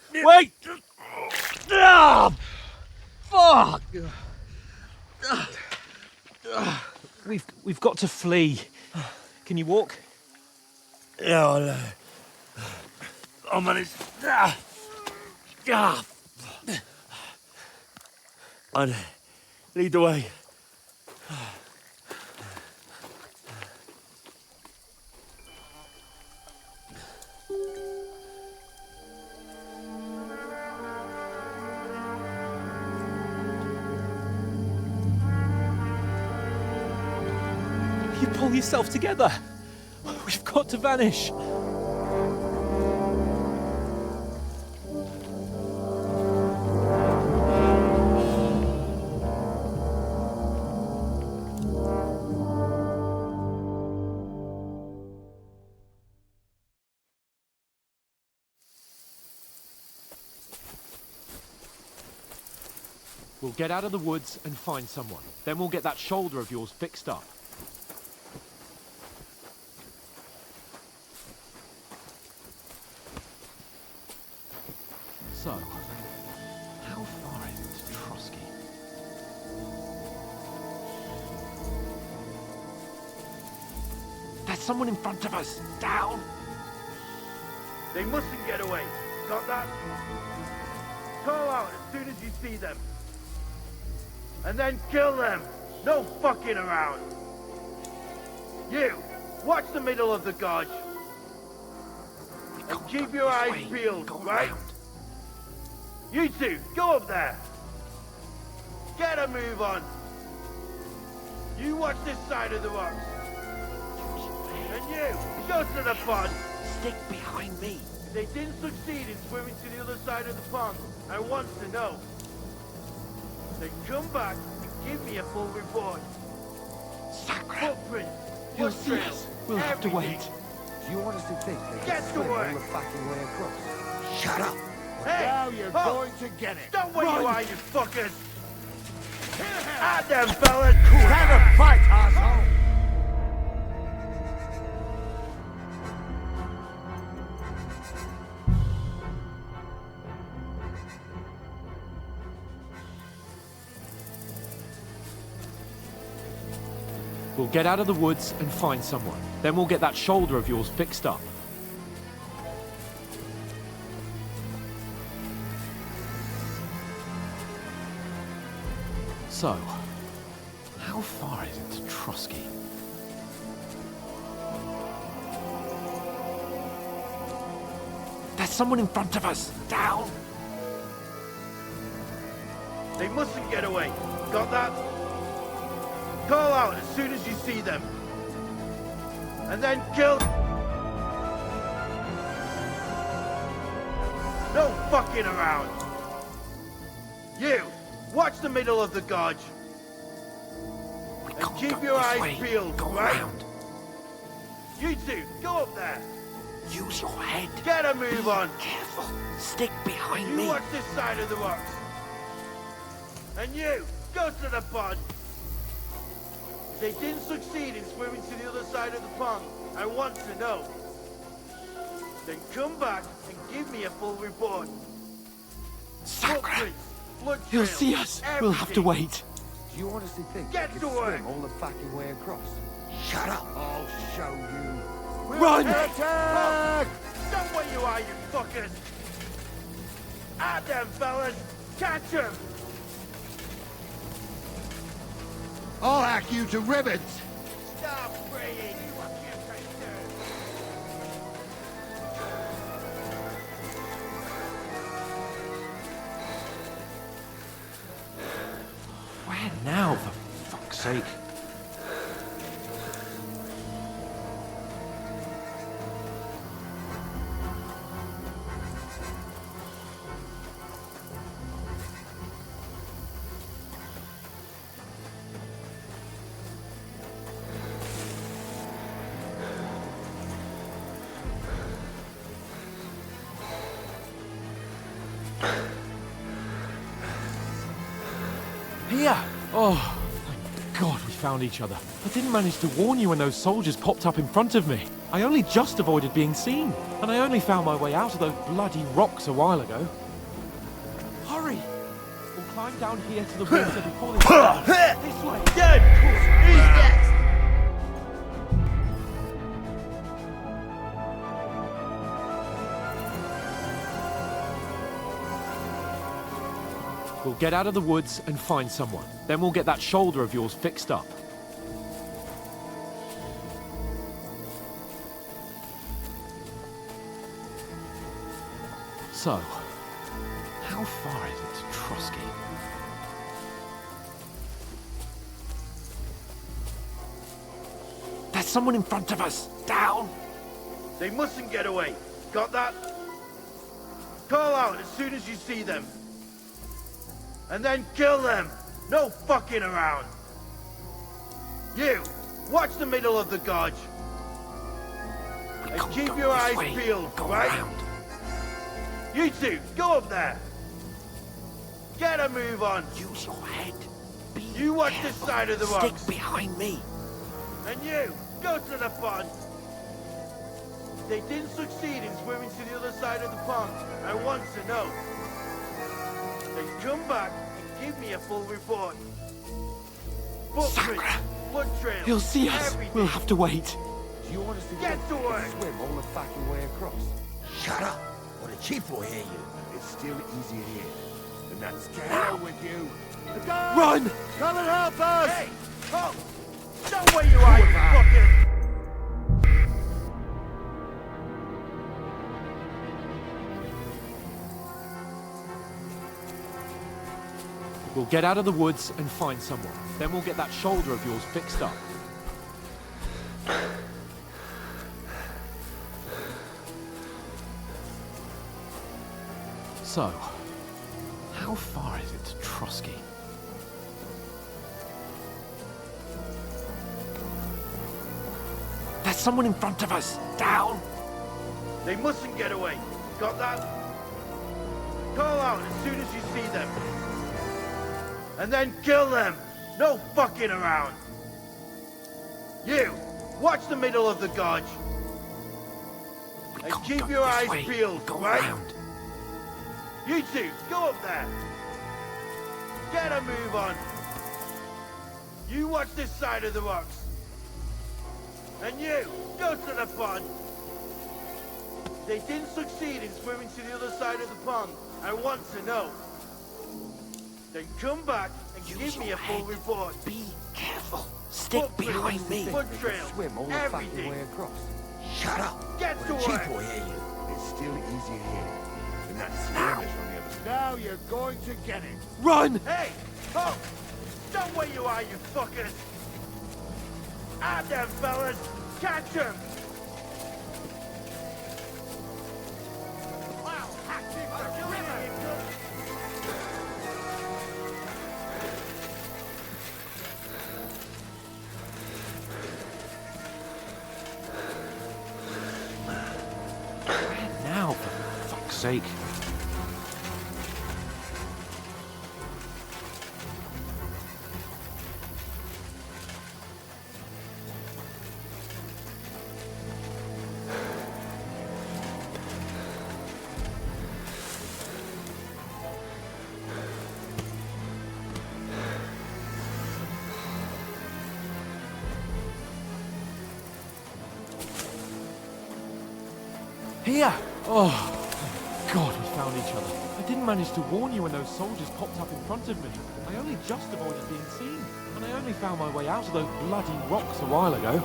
Ah! Fuck! We've got to flee. Can you walk? Yeah, I'll manage. I'd lead the way. You pull yourself together. We've got to vanish. We'll get out of the woods and find someone. Then we'll get that shoulder of yours fixed up. So, how far is it to Trotsky? There's someone in front of us! Down! They mustn't get away. Got that? Call out as soon as you see them. And then kill them. No fucking around. You, watch the middle of the gorge. And keep your eyes peeled, right? You two, go up there. Get a move on. You watch this side of the rocks. And you, go to the pond. Stick behind me. If they didn't succeed in swimming to the other side of the pond, I want to know. Then come back and give me a full report. Footprints, You'll see us. We'll have to wait. Do you honestly think they Get can to swim work. all the fucking way across? Shut up. Hey! Now you're going to get it. Stop where Run. you are, you fuckers! At them, fellas! Stand up, fight, asshole! We'll get out of the woods and find someone. Then we'll get that shoulder of yours fixed up. So, how far is it to Trusky? There's someone in front of us! Down! They mustn't get away. Got that? Call out as soon as you see them. And then kill... No fucking around. You, watch the middle of the gorge. And keep your eyes peeled, right? Around. You two, go up there. Use your head. Get a move on. Careful. Stick behind You me. watch this side of the rocks. And you, go to the pond. If they didn't succeed in swimming to the other side of the pond, I want to know. Then come back and give me a full report. Footprints, blood You'll trails, see us. We'll have to everything. wait. Do you honestly think Get they to can work. swim all the fucking way across? Shut up. I'll show you. Run! Attack! Stop where you are, you fuckers! At them, fellas! Catch them! I'll hack you to ribbons! Stop praying, you accuser! Where now, for fuck's sake? Here! Oh, thank God we found each other. I didn't manage to warn you when those soldiers popped up in front of me. I only just avoided being seen, and I only found my way out of those bloody rocks a while ago. Hurry! We'll climb down here to the water before they... This way! Dead! He's dead! We'll get out of the woods and find someone. Then we'll get that shoulder of yours fixed up. So, how far is it to Trusky? There's someone in front of us! Down! They mustn't get away. Got that? Call out as soon as you see them. And then kill them. No fucking around. You, watch the middle of the gorge. And keep your eyes peeled, right? You two, go up there. Get a move on. Use your head. You watch this side of the Stick rocks. behind me. And you, go to the pond. If they didn't succeed in swimming to the other side of the pond, I want to know. Then come back and give me a full report. Footprints, blood trails, You'll see us. everything. We'll have to wait. Do you honestly Get think to they work. can swim all the fucking way across? Shut up, or the chief will hear you. It's still easier here. And that's to hell with you. The guards! Run! Come and help us! Hey! Oh! Stop where you are, you fucking... We'll get out of the woods and find someone. Then we'll get that shoulder of yours fixed up. So, how far is it to Trusky? There's someone in front of us! Down! They mustn't get away. Got that? Call out as soon as you see them. And then kill them! No fucking around! You! Watch the middle of the gorge! And keep your eyes peeled, right? You two, go up there! Get a move on! You watch this side of the rocks! And you, go to the pond! They didn't succeed in swimming to the other side of the pond. I want to know. Then come back and give me a full report. Be careful. Stick behind me. Foot trail, Swim all the fucking everything. way across. Shut up. Get to The work. chief will hear you. It's still easier here. And that's skirmish on the other side. Now you're going to get it. Run! Hey! Oh! Stop where you are, you fuckers! At them, fellas! Catch them! Wow, hacked it the river! Now, for fuck's sake. Here! Oh, thank God we found each other. I didn't manage to warn you when those soldiers popped up in front of me. I only just avoided being seen. And I only found my way out of those bloody rocks a while ago.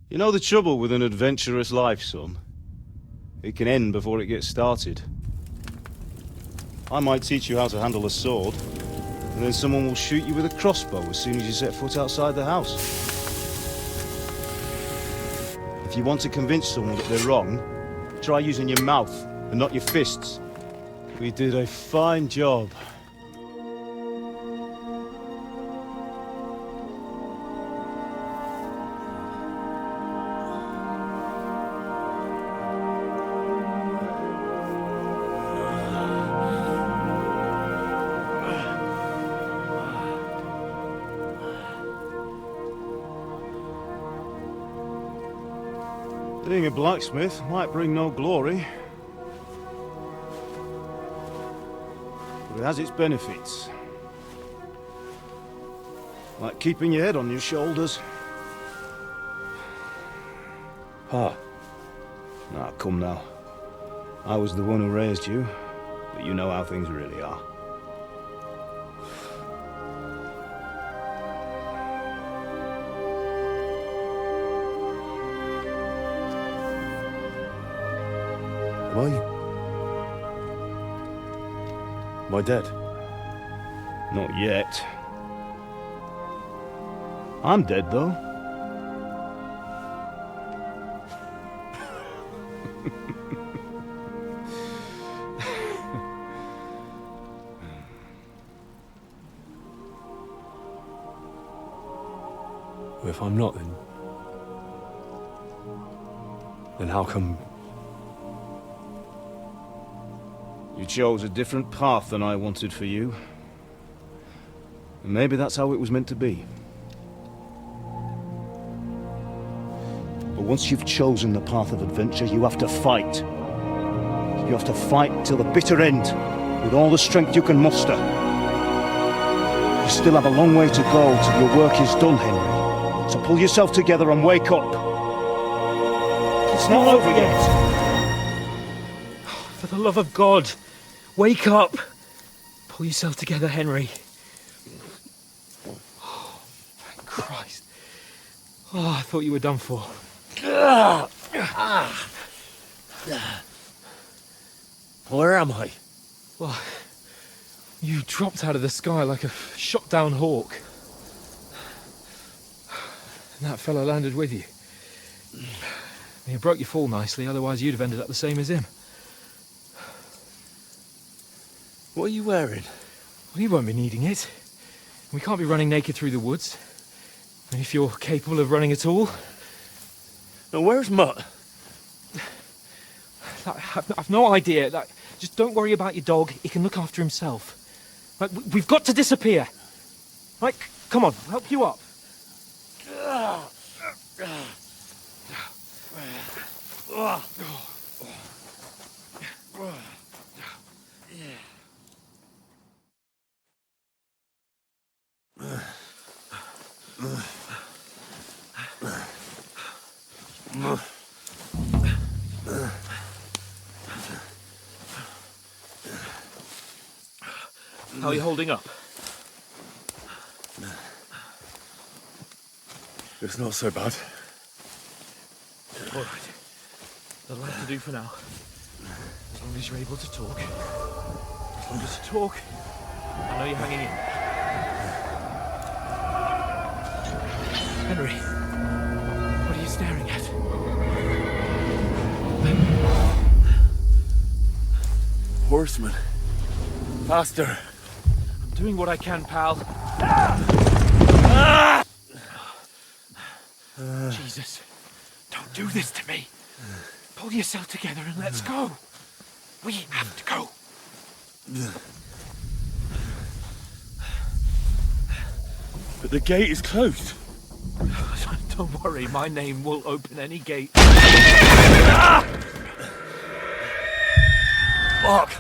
You know the trouble with an adventurous life, son? It can end before it gets started. I might teach you how to handle a sword, and then someone will shoot you with a crossbow as soon as you set foot outside the house. If you want to convince someone that they're wrong, try using your mouth and not your fists. We did a fine job. Being a blacksmith might bring no glory, but it has its benefits. Like keeping your head on your shoulders. Ah. Now, come now. I was the one who raised you, but you know how things really are. Why? Am I dead? Not yet. I'm dead, though. Well, if I'm not, then how come... You chose a different path than I wanted for you. And maybe that's how it was meant to be. But once you've chosen the path of adventure, you have to fight. You have to fight till the bitter end, with all the strength you can muster. You still have a long way to go till your work is done, Henry. So pull yourself together and wake up. It's not over yet. For the love of God, wake up! Pull yourself together, Henry. Oh, thank Christ. Oh, I thought you were done for. Where am I? Well, you dropped out of the sky like a shot-down hawk. And that fellow landed with you. You broke your fall nicely, otherwise you'd have ended up the same as him. What are you wearing? Well, you won't be needing it. We can't be running naked through the woods. And if you're capable of running at all... Now, where's Mutt? I've no idea. Just don't worry about your dog. He can look after himself. We've got to disappear. Right, come on, I'll help you up. How are you holding up? It's not so bad. All right. That'll have to do for now. As long as you're able to talk. As long as you talk, I know you're hanging in. Henry, what are you staring at? Horseman. Faster. I'm doing what I can, pal. Jesus, don't do this to me. Pull yourself together and let's go. We have to go. But the gate is closed. Don't worry, my name will open any gate. Fuck!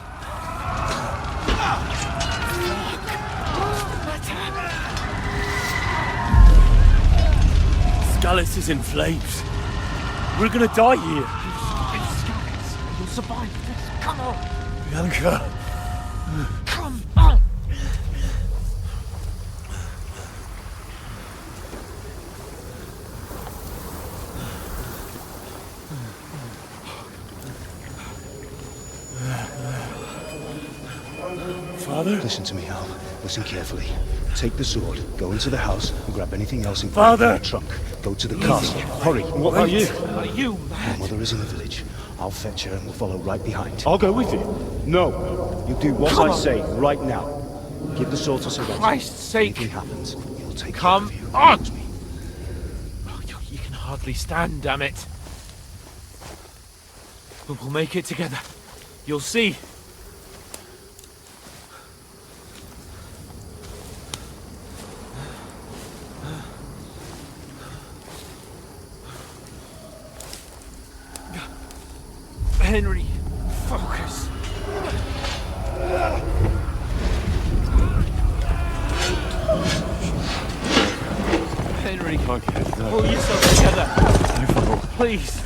Scallis is in flames. We're gonna die here. You'll survive this. Come on. Bianca. Come on. Father? Listen to me, Al. Listen carefully. Take the sword, go into the house, and grab anything else in Father! the trunk. Go to the castle. Hurry. What about you? You, Your mother is in the village. I'll fetch her and we'll follow right behind. I'll go with you. No. You do what I say right now. Give the sword to Sir Roger. Christ's sake. Anything happens, he'll take Come care of you. on. Oh, you can hardly stand, damn it. But we'll make it together. You'll see. Henry, focus. Henry, pull yourself together. Please.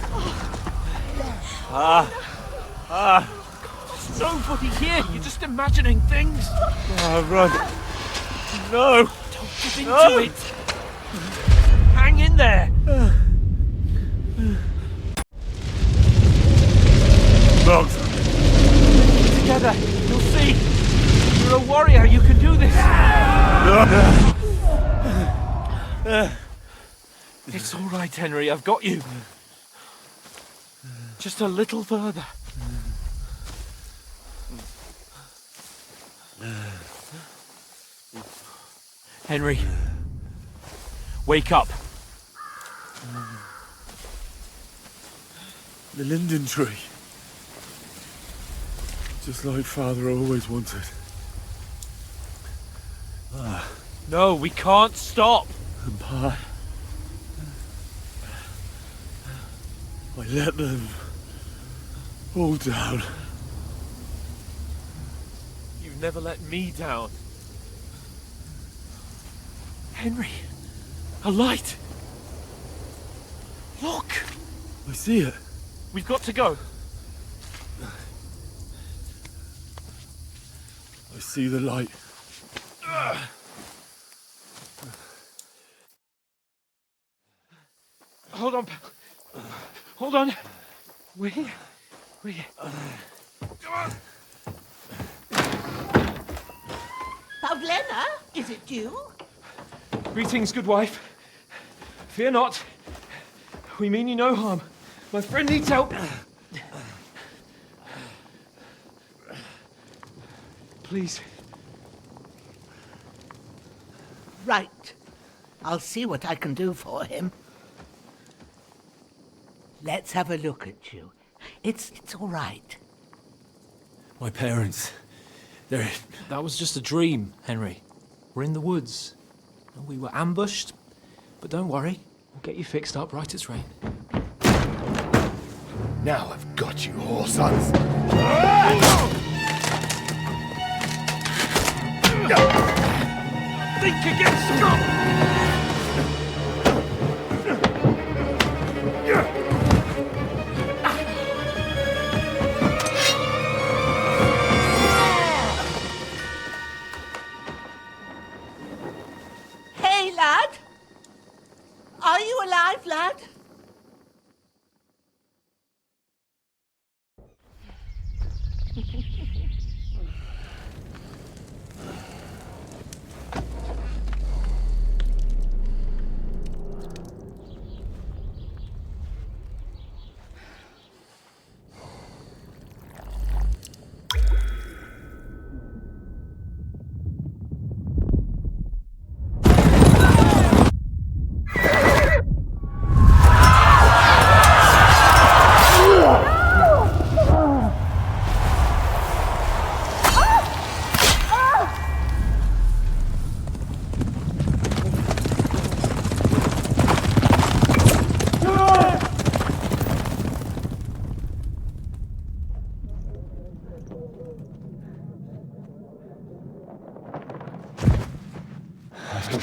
There's nobody here. You're just imagining things. Run. No. Don't give into it. Hang in there. Dogs. Together, you'll see. You're a warrior. You can do this. It's all right, Henry. I've got you. Just a little further. Henry, wake up. The linden tree. Just like Father always wanted. No, we can't stop. And Pa... I let them all down. You've never let me down. Henry, a light. Look. I see it. We've got to go. I see the light. Hold on, pal. Hold on. We're here. Come on. Pavlena, is it you? Greetings, good wife. Fear not. We mean you no harm. My friend needs help. Please. Right. I'll see what I can do for him. Let's have a look at you. It's all right. My parents, they're... That was just a dream, Henry. We're in the woods. We were ambushed, but don't worry. We'll get you fixed up right as rain. Now I've got you, whore sons. Think again, strong! Hey, lad! Are you alive, lad?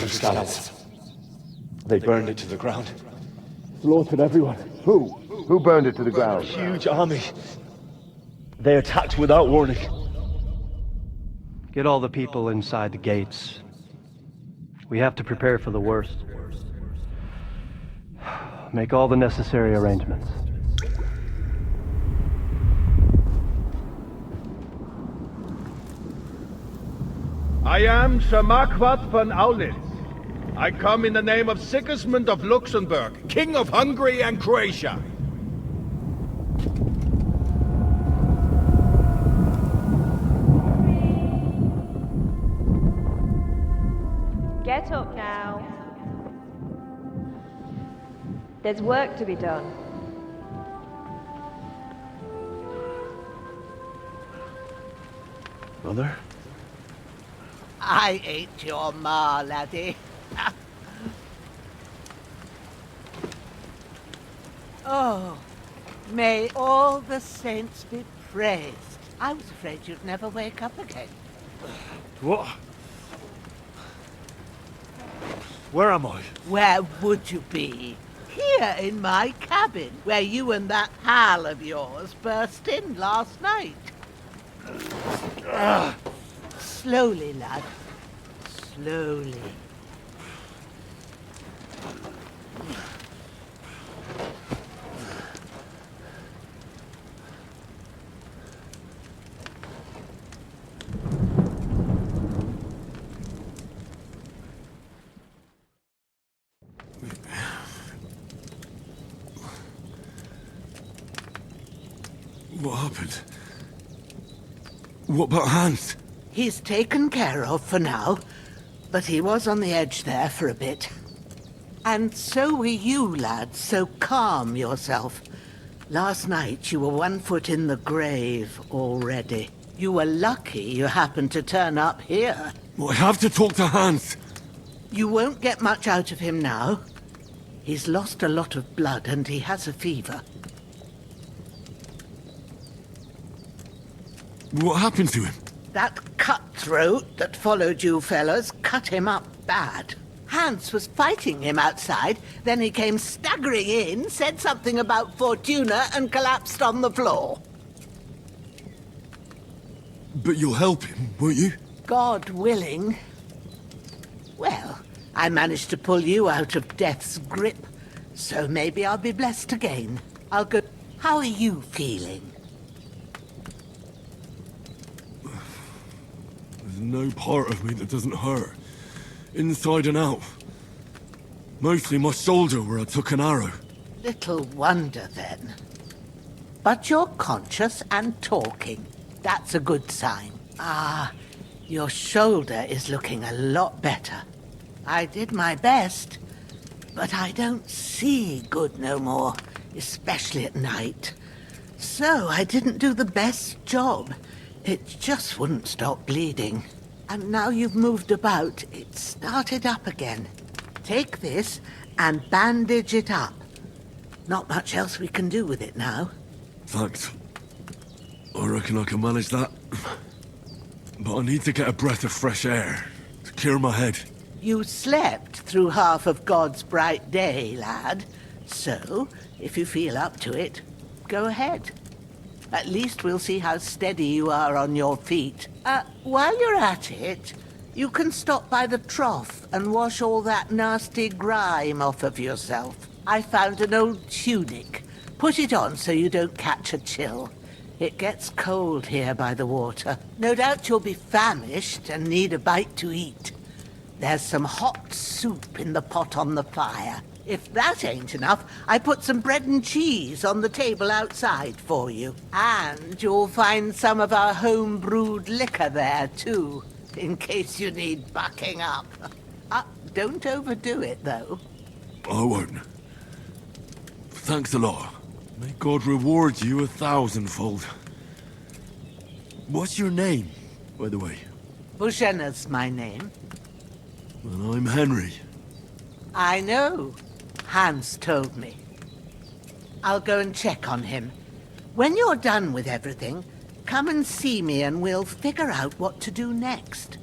Scallops. They burned it to the ground. Slaughtered everyone. Who? Who burned it to the ground? Huge army. They attacked without warning. Get all the people inside the gates. We have to prepare for the worst. Make all the necessary arrangements. I am Sir Marquardt von Aulitz. I come in the name of Sigismund of Luxembourg, King of Hungary and Croatia. Get up now. There's work to be done. Mother? I ain't your ma, laddie. Oh, may all the saints be praised. I was afraid you'd never wake up again. What? Where am I? Where would you be? Here in my cabin, where you and that pal of yours burst in last night. Slowly, lad. Slowly. What happened? What about Hans? He's taken care of for now, but he was on the edge there for a bit. And so were you, lad, so calm yourself. Last night you were 1 foot in the grave already. You were lucky you happened to turn up here. I have to talk to Hans. You won't get much out of him now. He's lost a lot of blood and he has a fever. What happened to him? That cutthroat that followed you fellas cut him up bad. Hans was fighting him outside, then he came staggering in, said something about Fortuna, and collapsed on the floor. But you'll help him, won't you? God willing. Well, I managed to pull you out of death's grip, so maybe I'll be blessed again. I'll go... How are you feeling? There's no part of me that doesn't hurt. Inside and out. Mostly my shoulder where I took an arrow. Little wonder, then. But you're conscious and talking. That's a good sign. Ah, your shoulder is looking a lot better. I did my best, but I don't see good no more, especially at night. So I didn't do the best job. It just wouldn't stop bleeding. And now you've moved about, it started up again. Take this and bandage it up. Not much else we can do with it now. Thanks. I reckon I can manage that. But I need to get a breath of fresh air to clear my head. You slept through half of God's bright day, lad. So, if you feel up to it, go ahead. At least we'll see how steady you are on your feet. While you're at it, you can stop by the trough and wash all that nasty grime off of yourself. I found an old tunic. Put it on so you don't catch a chill. It gets cold here by the water. No doubt you'll be famished and need a bite to eat. There's some hot soup in the pot on the fire. If that ain't enough, I put some bread and cheese on the table outside for you. And you'll find some of our home-brewed liquor there, too, in case you need bucking up. Don't overdo it, though. I won't. Thanks a lot. May God reward you 1,000-fold. What's your name, by the way? Bushena's my name. And I'm Henry. I know. Hans told me. I'll go and check on him. When you're done with everything, come and see me and we'll figure out what to do next.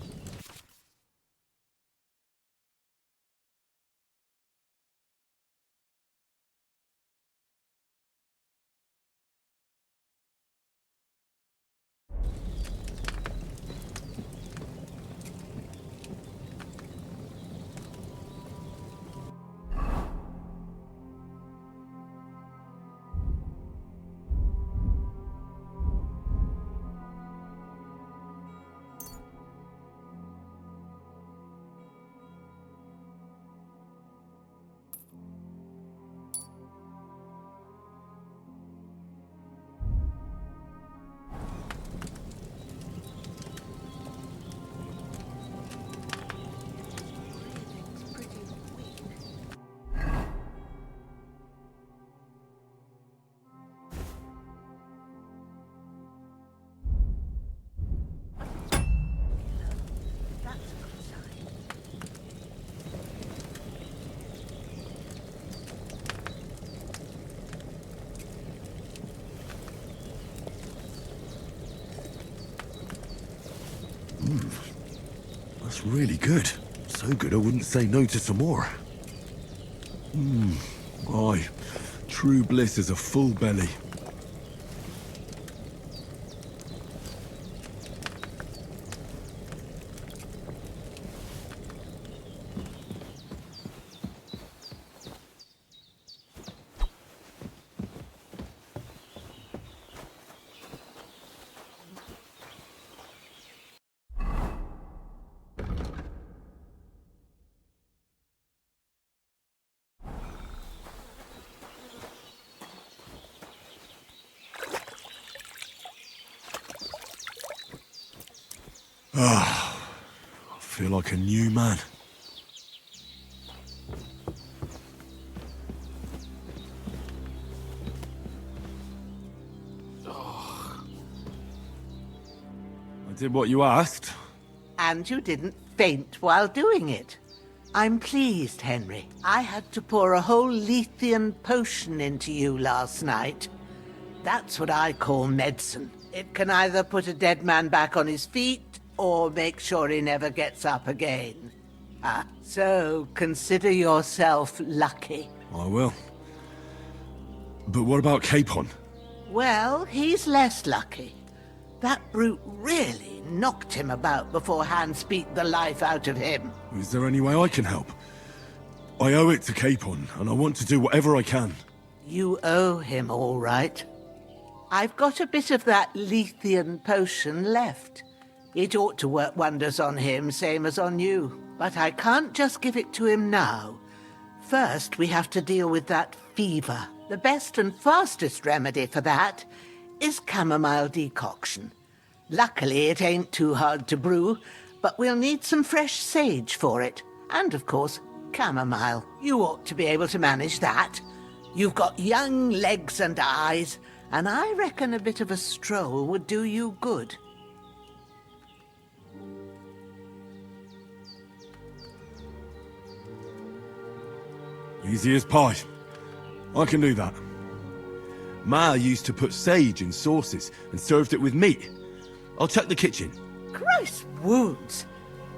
That's really good. So good I wouldn't say no to some more. Aye. True bliss is a full belly. I feel like a new man. did what you asked. And you didn't faint while doing it. I'm pleased, Henry. I had to pour a whole Lethean potion into you last night. That's what I call medicine. It can either put a dead man back on his feet, or make sure he never gets up again. So consider yourself lucky. I will. But what about Capon? Well, he's less lucky. That brute really knocked him about before Hans beat the life out of him. Is there any way I can help? I owe it to Capon, and I want to do whatever I can. You owe him, all right. I've got a bit of that Lethean potion left. It ought to work wonders on him, same as on you. But I can't just give it to him now. First, we have to deal with that fever. The best and fastest remedy for that is chamomile decoction. Luckily, it ain't too hard to brew, but we'll need some fresh sage for it. And, of course, chamomile. You ought to be able to manage that. You've got young legs and eyes, and I reckon a bit of a stroll would do you good. Easy as pie. I can do that. Ma used to put sage in sauces and served it with meat. I'll check the kitchen. Christ wounds!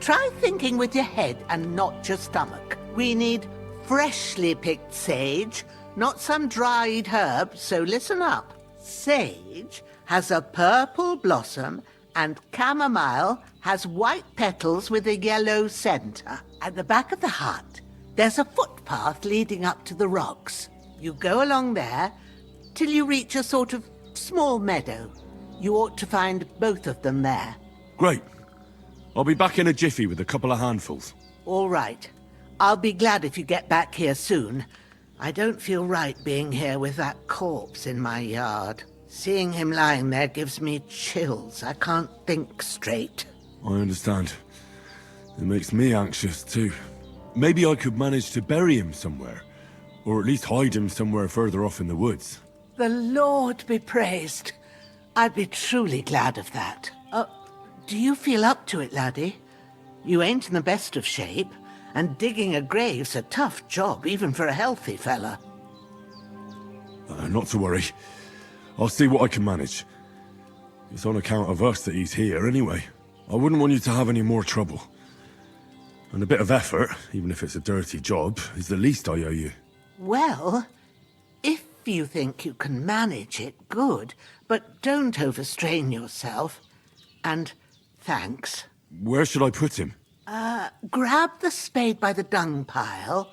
Try thinking with your head and not your stomach. We need freshly picked sage, not some dried herb, so listen up. Sage has a purple blossom and chamomile has white petals with a yellow center. At the back of the hut, there's a footpath leading up to the rocks. You go along there till you reach a sort of small meadow. You ought to find both of them there. Great. I'll be back in a jiffy with a couple of handfuls. All right. I'll be glad if you get back here soon. I don't feel right being here with that corpse in my yard. Seeing him lying there gives me chills. I can't think straight. I understand. It makes me anxious too. Maybe I could manage to bury him somewhere. Or at least hide him somewhere further off in the woods. The Lord be praised. I'd be truly glad of that. Do you feel up to it, laddie? You ain't in the best of shape, and digging a grave's a tough job, even for a healthy fella. Not to worry. I'll see what I can manage. It's on account of us that he's here anyway. I wouldn't want you to have any more trouble. And a bit of effort, even if it's a dirty job, is the least I owe you. Well, if you think you can manage it, good, but don't overstrain yourself. And thanks. Where should I put him? Grab the spade by the dung pile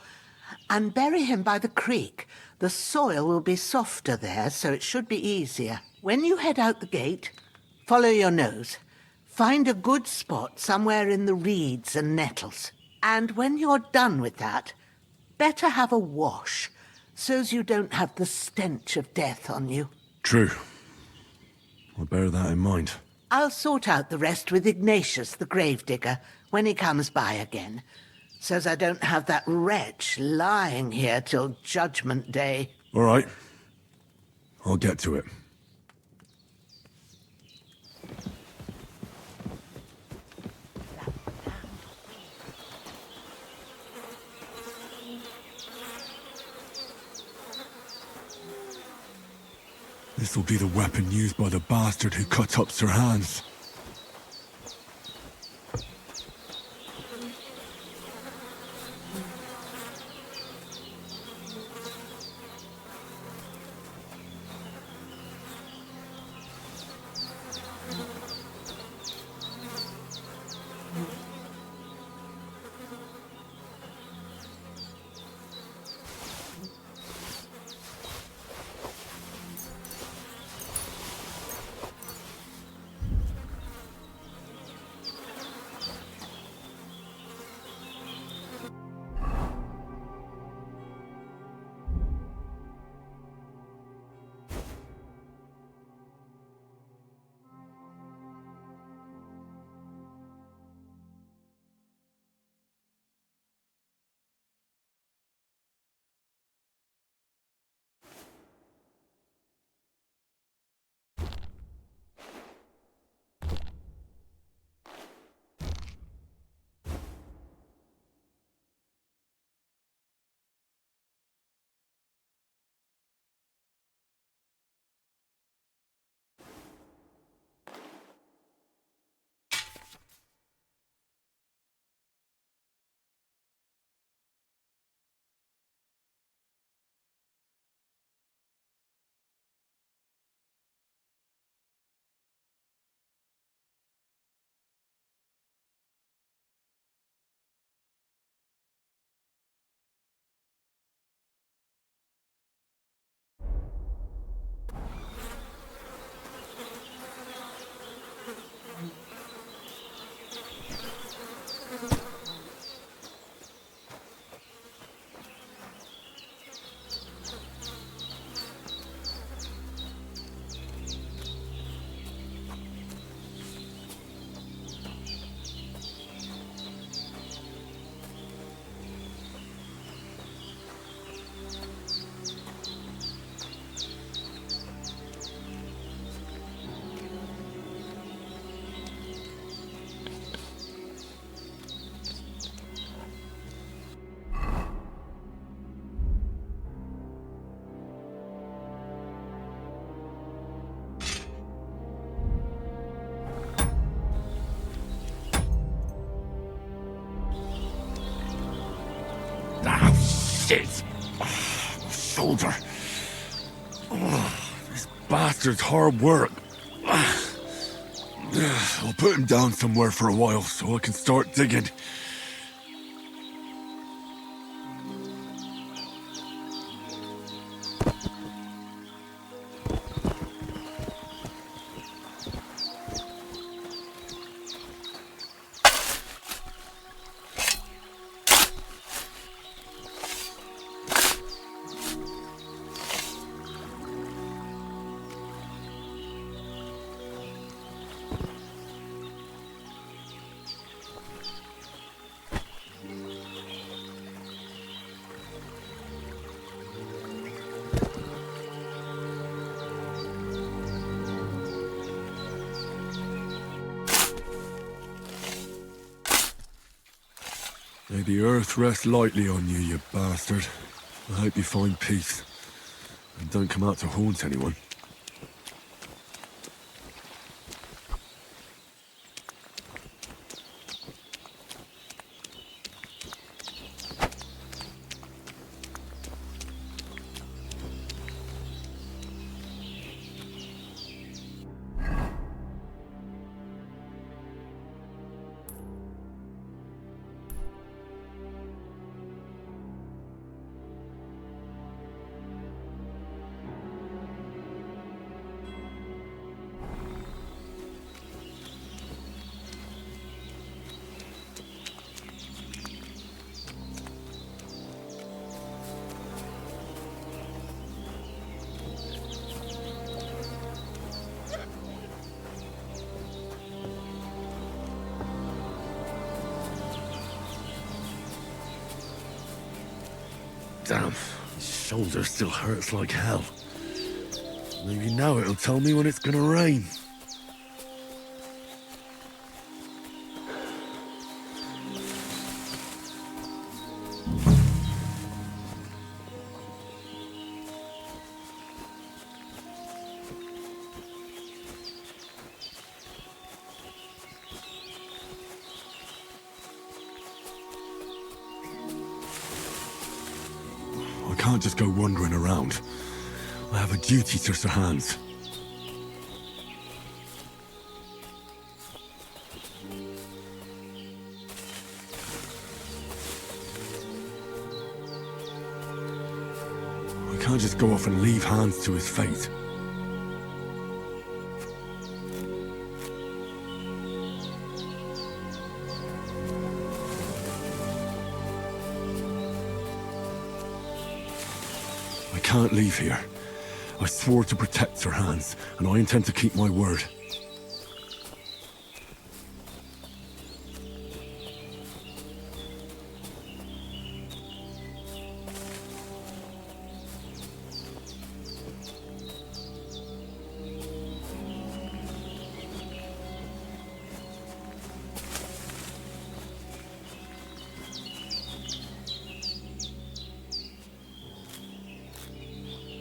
and bury him by the creek. The soil will be softer there, so it should be easier. When you head out the gate, follow your nose. Find a good spot somewhere in the reeds and nettles. And when you're done with that, better have a wash, so's you don't have the stench of death on you. True. I'll bear that in mind. I'll sort out the rest with Ignatius, the gravedigger, when he comes by again, so's I don't have that wretch lying here till Judgment Day. All right. I'll get to it. This'll be the weapon used by the bastard who cut up Sir Hans. Shit! My shoulder. This bastard's hard work. I'll put him down somewhere for a while so I can start digging. May the earth rest lightly on you, you bastard. I hope you find peace. And don't come out to haunt anyone. Damn, his shoulder still hurts like hell. Maybe now it'll tell me when it's gonna rain. I can't just go wandering around. I have a duty to Sir Hans. I can't just go off and leave Hans to his fate. I can't leave here. I swore to protect Sir Hans, and I intend to keep my word.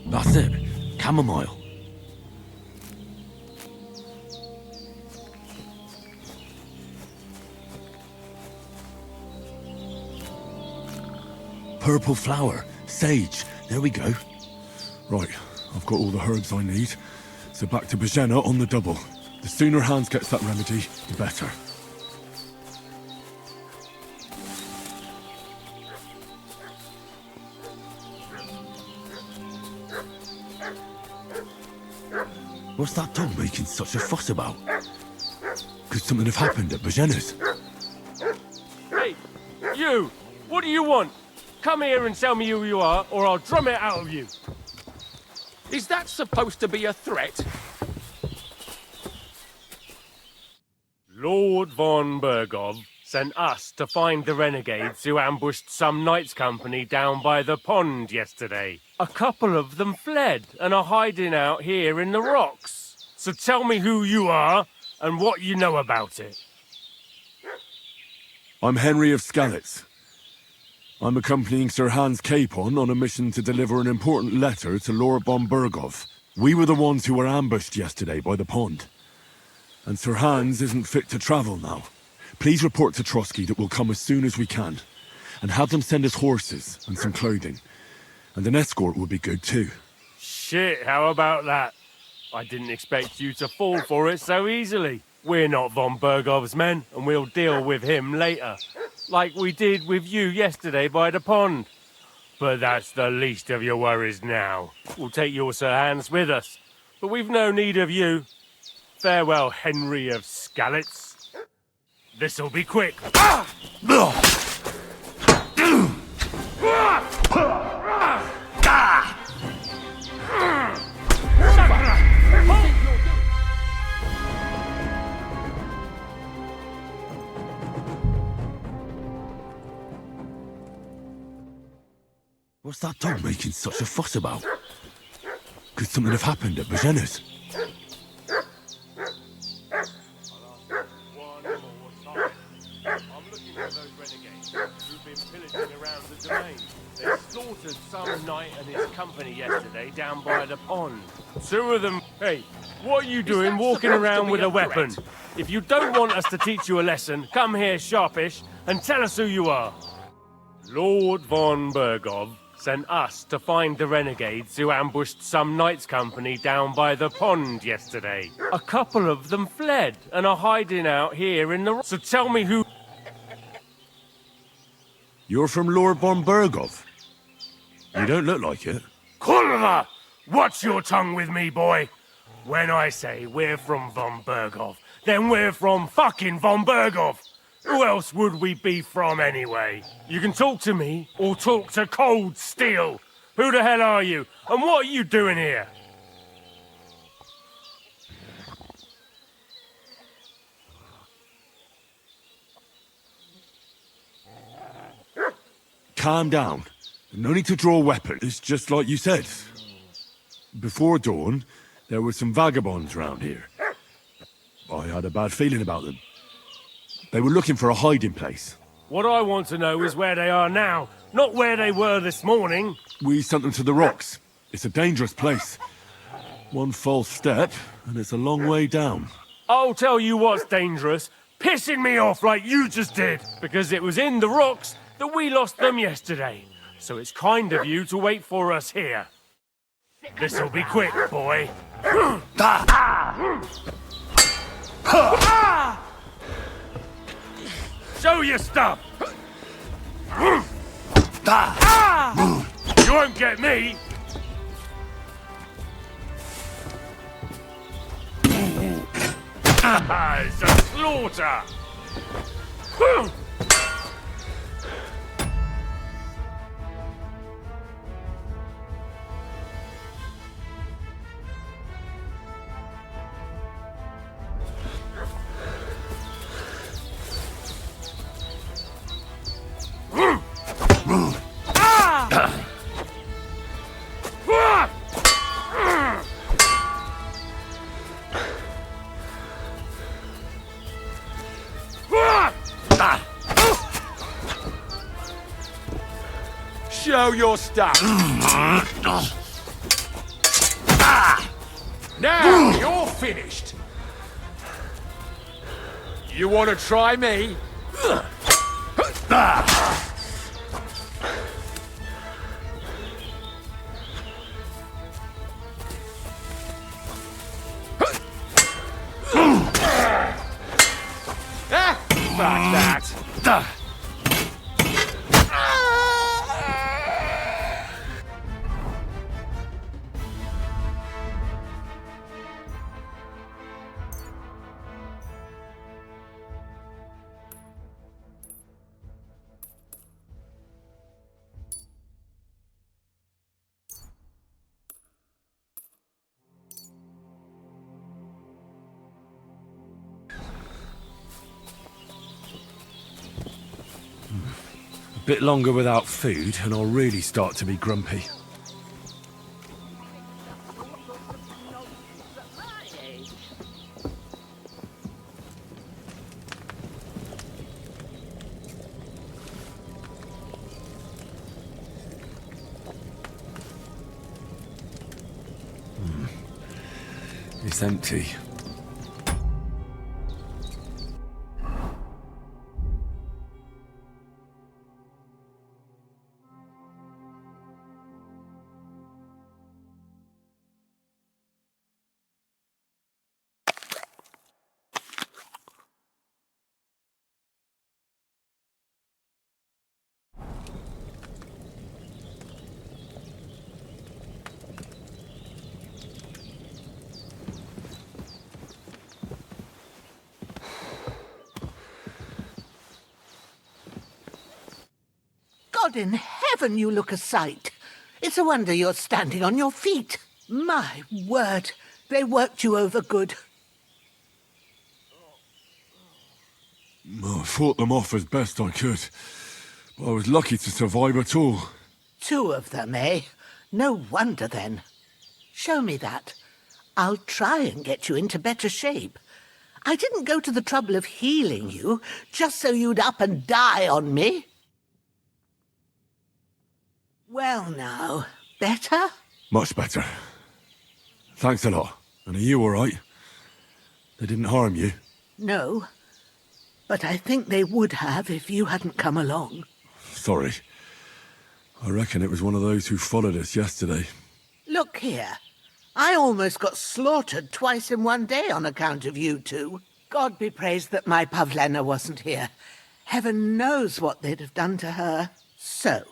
That's it. Chamomile. Purple flower. Sage. There we go. Right, I've got all the herbs I need. So back to Bajena on the double. The sooner Hans gets that remedy, the better. What's that dog making such a fuss about? Could something have happened at Bajena's? Hey, you! What do you want? Come here and tell me who you are, or I'll drum it out of you. Is that supposed to be a threat? Lord von Bergov sent us to find the renegades who ambushed some knights' company down by the pond yesterday. A couple of them fled and are hiding out here in the rocks. So tell me who you are and what you know about it. I'm Henry of Skalitz. I'm accompanying Sir Hans Capon on a mission to deliver an important letter to Lord von Bergov. We were the ones who were ambushed yesterday by the pond. And Sir Hans isn't fit to travel now. Please report to Trotsky that we'll come as soon as we can. and have them send us horses and some clothing. And an escort would be good too. Shit, how about that? I didn't expect you to fall for it so easily. We're not von Bergov's men, and we'll deal with him later. Like we did with you yesterday by the pond. But that's the least of your worries now. We'll take your Sir Hans with us. But we've no need of you. Farewell, Henry of Skalitz. This'll be quick. Ah! What's that dog making such a fuss about? Could something have happened at Bajena's? They slaughtered some knight and his company yesterday down by the pond. Two of them... Hey, what are you doing walking around with a weapon? If you don't want us to teach you a lesson, come here sharpish and tell us who you are. Lord von Bergov sent us to find the renegades who ambushed some knight's company down by the pond yesterday. A couple of them fled and are hiding out here in the... So tell me who... You're from Lord von Bergov? You don't look like it. Kulva! Watch your tongue with me, boy. When I say we're from von Bergov, then we're from fucking von Bergov. Who else would we be from anyway? You can talk to me or talk to Cold Steel. Who the hell are you? And what are you doing here? Calm down. No need to draw a weapon. It's just like you said. Before dawn, there were some vagabonds round here. I had a bad feeling about them. They were looking for a hiding place. What I want to know is where they are now, not where they were this morning. We sent them to the rocks. It's a dangerous place. One false step, and it's a long way down. I'll tell you what's dangerous. Pissing me off like you just did. Because it was in the rocks that we lost them yesterday. So it's kind of you to wait for us here. This'll be quick, boy. Show your stuff! You won't get me! It's a slaughter! Show your stuff. Now you're finished. You want to try me? Fuck that. A bit longer without food, and I'll really start to be grumpy. It's empty. God in heaven, you look a sight. It's a wonder you're standing on your feet. My word, they worked you over good. I fought them off as best I could, but I was lucky to survive at all. 2 of them, eh? No wonder then. Show me that. I'll try and get you into better shape. I didn't go to the trouble of healing you just so you'd up and die on me. Well now, better? Much better. Thanks a lot. And are you all right? They didn't harm you? No, but I think they would have if you hadn't come along. Sorry. I reckon it was one of those who followed us yesterday. Look here. I almost got slaughtered twice in one day on account of you two. God be praised that my Pavlena wasn't here. Heaven knows what they'd have done to her. So,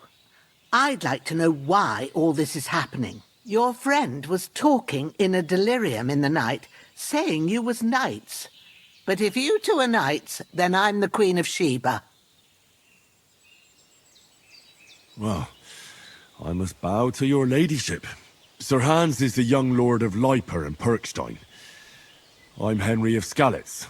I'd like to know why all this is happening. Your friend was talking in a delirium in the night, saying you was knights. But if you two are knights, then I'm the Queen of Sheba. Well, I must bow to your ladyship. Sir Hans is the young lord of Leiper and Perkstein. I'm Henry of Skalitz.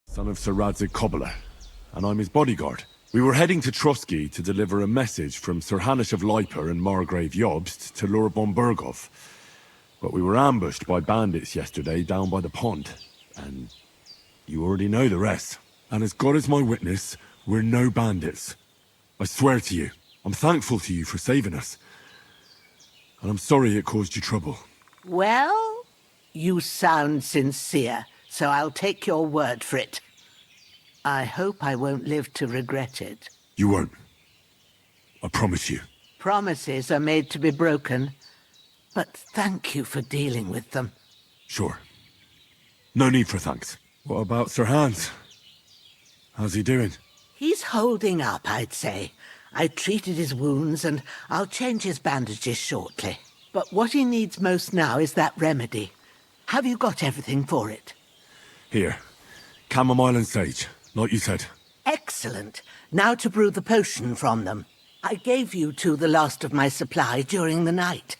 Son of Sir Radzig Cobbler, and I'm his bodyguard. We were heading to Trotsky to deliver a message from Sir Hanush of Leiper and Margrave Jobst to Lord von Berghoff. But we were ambushed by bandits yesterday down by the pond, and you already know the rest. And as God is my witness, we're no bandits. I swear to you, I'm thankful to you for saving us. And I'm sorry it caused you trouble. Well, you sound sincere, so I'll take your word for it. I hope I won't live to regret it. You won't. I promise you. Promises are made to be broken, but thank you for dealing with them. Sure. No need for thanks. What about Sir Hans? How's he doing? He's holding up, I'd say. I treated his wounds, and I'll change his bandages shortly. But what he needs most now is that remedy. Have you got everything for it? Here. Chamomile and sage, like you said. Excellent. Now to brew the potion from them. I gave you two the last of my supply during the night.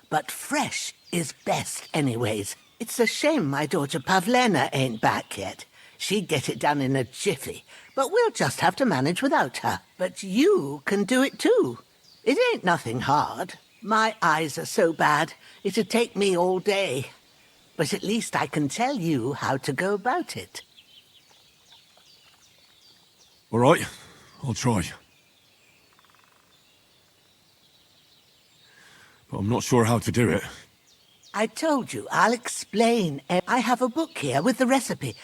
But fresh is best anyways. It's a shame my daughter Pavlena ain't back yet. She'd get it done in a jiffy, but we'll just have to manage without her. But you can do it too. It ain't nothing hard. My eyes are so bad, it'd take me all day. But at least I can tell you how to go about it. All right, I'll try. But I'm not sure how to do it. I told you, I'll explain. I have a book here with the recipe,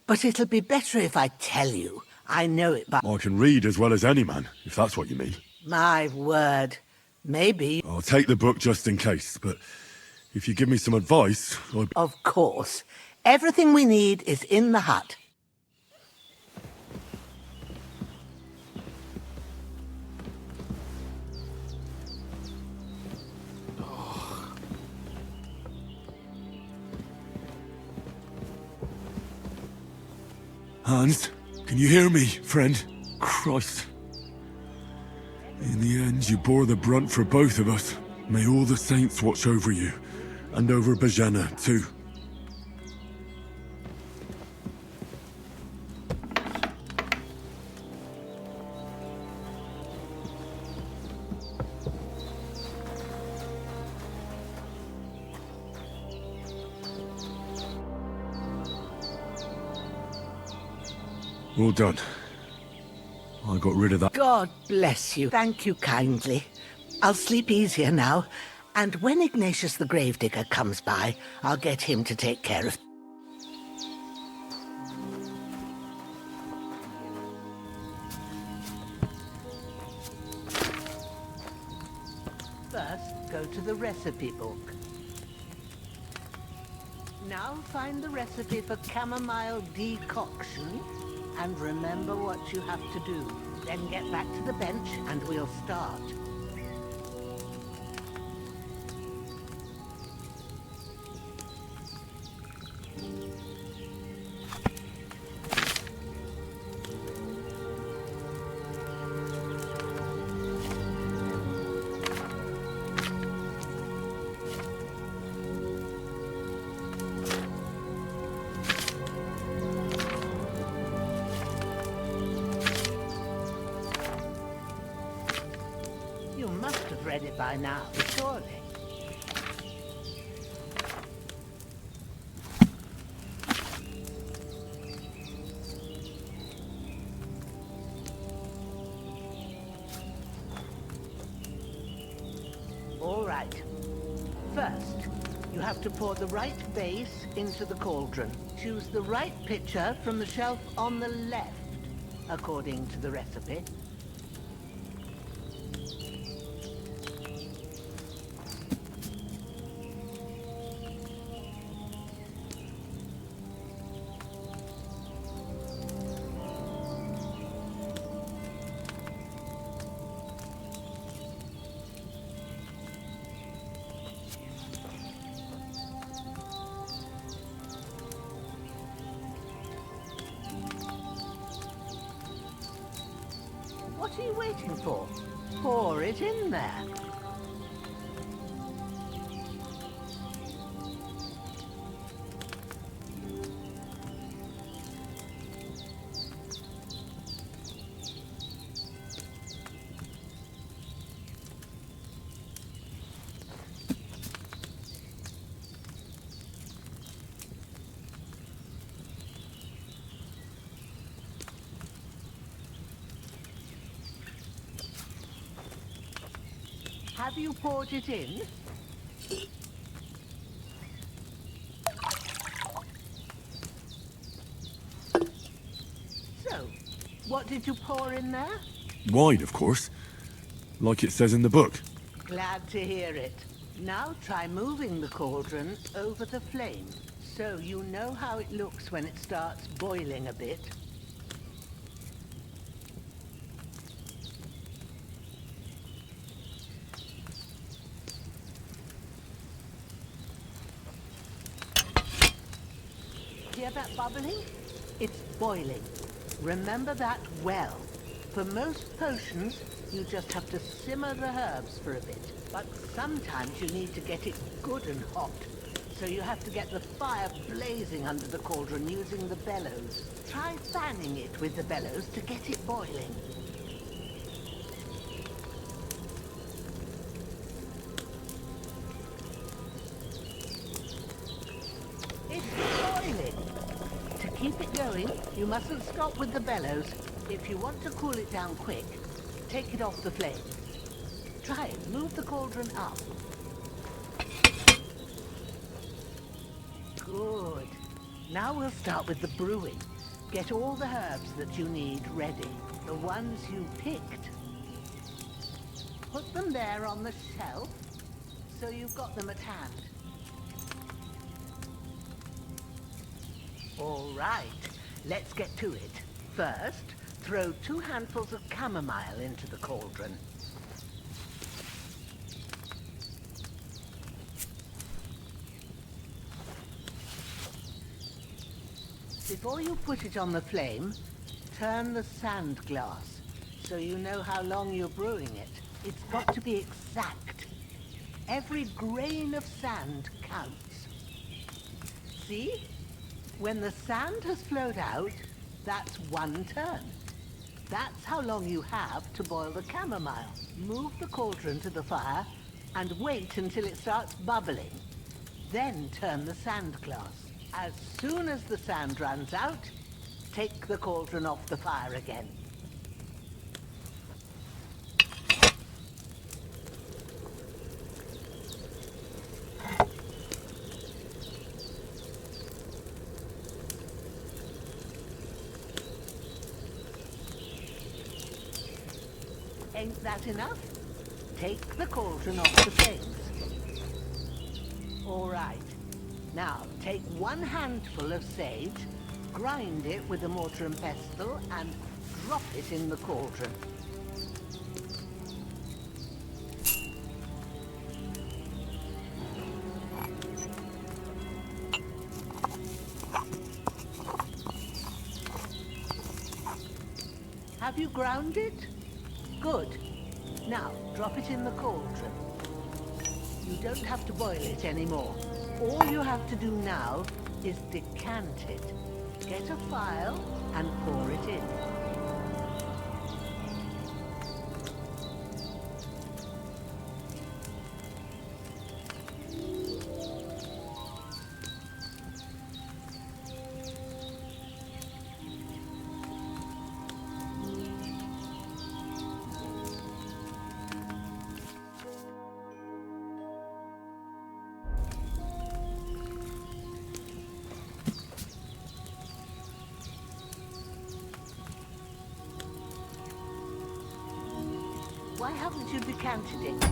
but it'll be better if I tell you. I know it by... I can read as well as any man, if that's what you mean. My word. Maybe... I'll take the book just in case, but if you give me some advice, I'd... Of course. Everything we need is in the hut. Hans, can you hear me, friend? Christ. In the end, you bore the brunt for both of us. May all the saints watch over you, and over Bajana, too. All done. I got rid of that. God bless you. Thank you kindly. I'll sleep easier now, and when Ignatius the Gravedigger comes by, I'll get him to take care of... the recipe book. Now find the recipe for chamomile decoction and remember what you have to do. Then get back to the bench and we'll start. You must have read it by now, surely. All right. First, you have to pour the right base into the cauldron. Choose the right pitcher from the shelf on the left, according to the recipe. What are you waiting for? Pour it in there. Have you poured it in? So, what did you pour in there? Wine, of course. Like it says in the book. Glad to hear it. Now try moving the cauldron over the flame, so you know how it looks when it starts boiling a bit. Hear that bubbling? It's boiling. Remember that well. For most potions, you just have to simmer the herbs for a bit. But sometimes you need to get it good and hot. So you have to get the fire blazing under the cauldron using the bellows. Try fanning it with the bellows to get it boiling. To keep it going, you mustn't stop with the bellows. If you want to cool it down quick, take it off the flame. Try it. Move the cauldron up. Good. Now we'll start with the brewing. Get all the herbs that you need ready. The ones you picked. Put them there on the shelf, so you've got them at hand. All right, let's get to it. First, throw 2 handfuls of chamomile into the cauldron. Before you put it on the flame, turn the sand glass so you know how long you're brewing it. It's got to be exact. Every grain of sand counts. See? When the sand has flowed out, that's 1 turn. That's how long you have to boil the chamomile. Move the cauldron to the fire and wait until it starts bubbling. Then turn the sand glass. As soon as the sand runs out, take the cauldron off the fire again. Ain't that enough? Take the cauldron off the flames. All right. Now, take one handful of sage, grind it with a mortar and pestle, and drop it in the cauldron. Have you ground it? Good. Now, drop it in the cauldron. You don't have to boil it anymore. All you have to do now is decant it. Get a phial and pour it in. Why haven't you decanted it?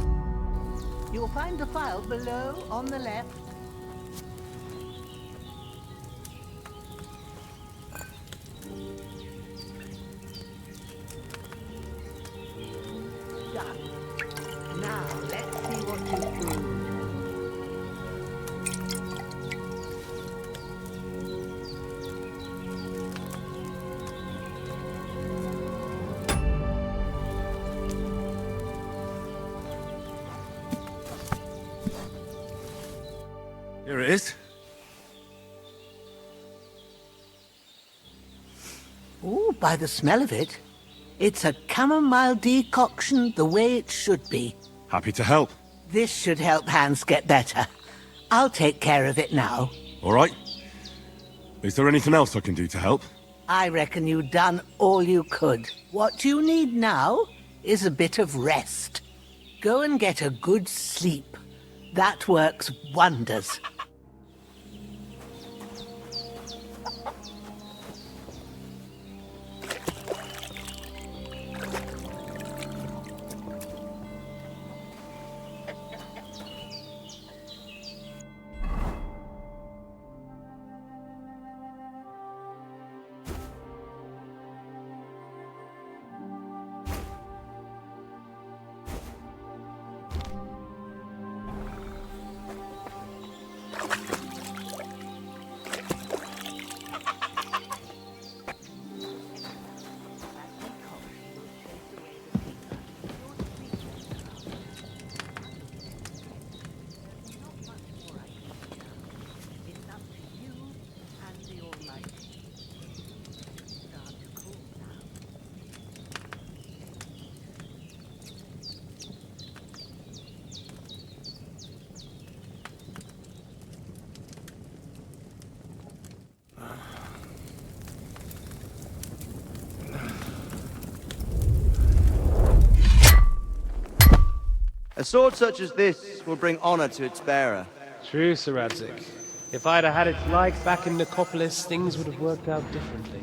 You'll find the phial below on the left. Done. Now let's see what you've brewed. Here it is. Ooh, by the smell of it, it's a chamomile decoction the way it should be. Happy to help. This should help Hans get better. I'll take care of it now. All right. Is there anything else I can do to help? I reckon you've done all you could. What you need now is a bit of rest. Go and get a good sleep. That works wonders. A sword such as this will bring honor to its bearer. True, Sir Radzik. If I'd have had its like back in Nicopolis, things would have worked out differently.